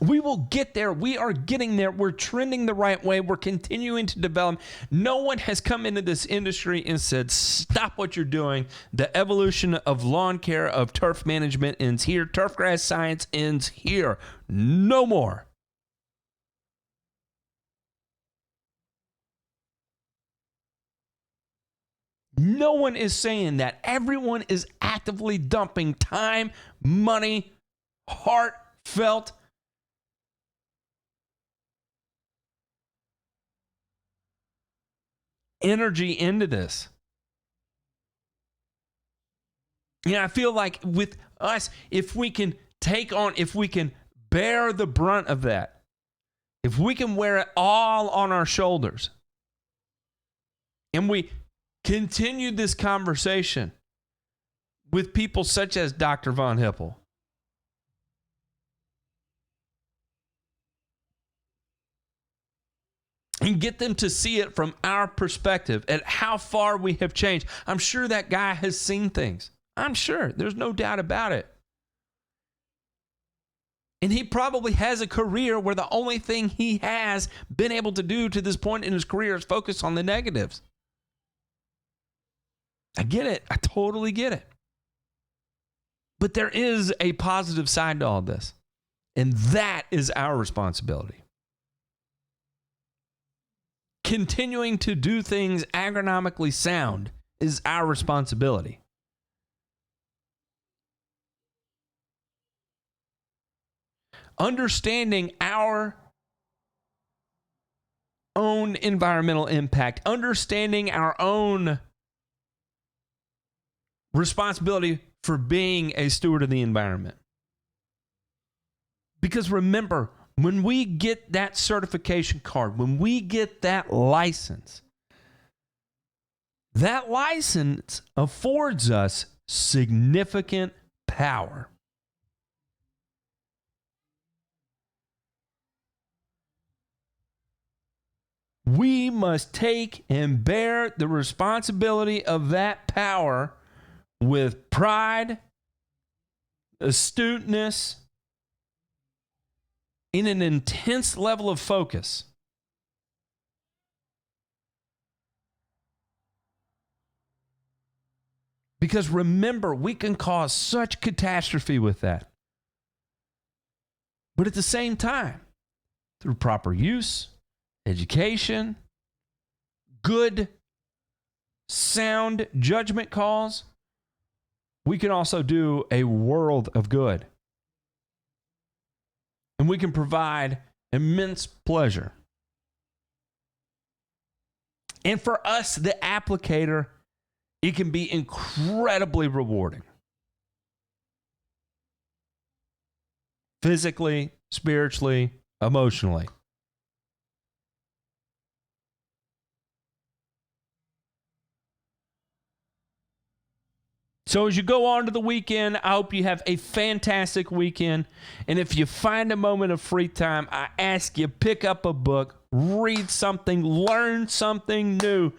We will get there. We are getting there. We're trending the right way. We're continuing to develop. No one has come into this industry and said, stop what you're doing. The evolution of lawn care, of turf management ends here. Turfgrass science ends here. No more. No one is saying that. Everyone is actively dumping time, money, heartfelt energy into this. Yeah, I feel like with us, if we can bear the brunt of that, if we can wear it all on our shoulders and we continue this conversation with people such as Dr. Von Hippel, and get them to see it from our perspective at how far we have changed. I'm sure that guy has seen things. I'm sure. There's no doubt about it. And he probably has a career where the only thing he has been able to do to this point in his career is focus on the negatives. I get it. I totally get it. But there is a positive side to all this. And that is our responsibility. Continuing to do things agronomically sound is our responsibility. Understanding our own environmental impact, understanding our own responsibility for being a steward of the environment. Because remember, when we get that certification card, when we get that license affords us significant power. We must take and bear the responsibility of that power with pride, astuteness, in an intense level of focus. Because remember, we can cause such catastrophe with that. But at the same time, through proper use, education, good, sound judgment calls, we can also do a world of good. And we can provide immense pleasure. And for us, the applicator, it can be incredibly rewarding. Physically, spiritually, emotionally. So as you go on to the weekend, I hope you have a fantastic weekend. And if you find a moment of free time, I ask you, pick up a book, read something, learn something new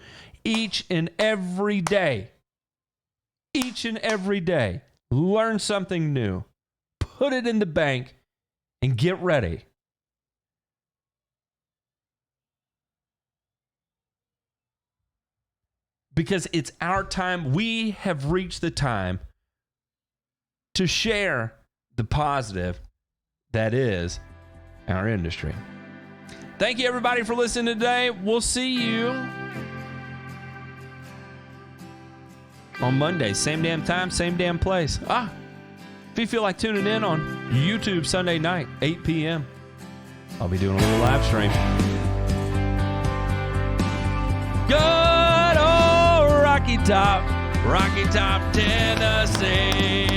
each and every day. Each and every day, learn something new. Put it in the bank and get ready. Because it's our time. We have reached the time to share the positive that is our industry. Thank you, everybody, for listening today. We'll see you on Monday. Same damn time, same damn place. If you feel like tuning in on YouTube Sunday night, 8 p.m., I'll be doing a little live stream. Good old Rocky Top, Tennessee.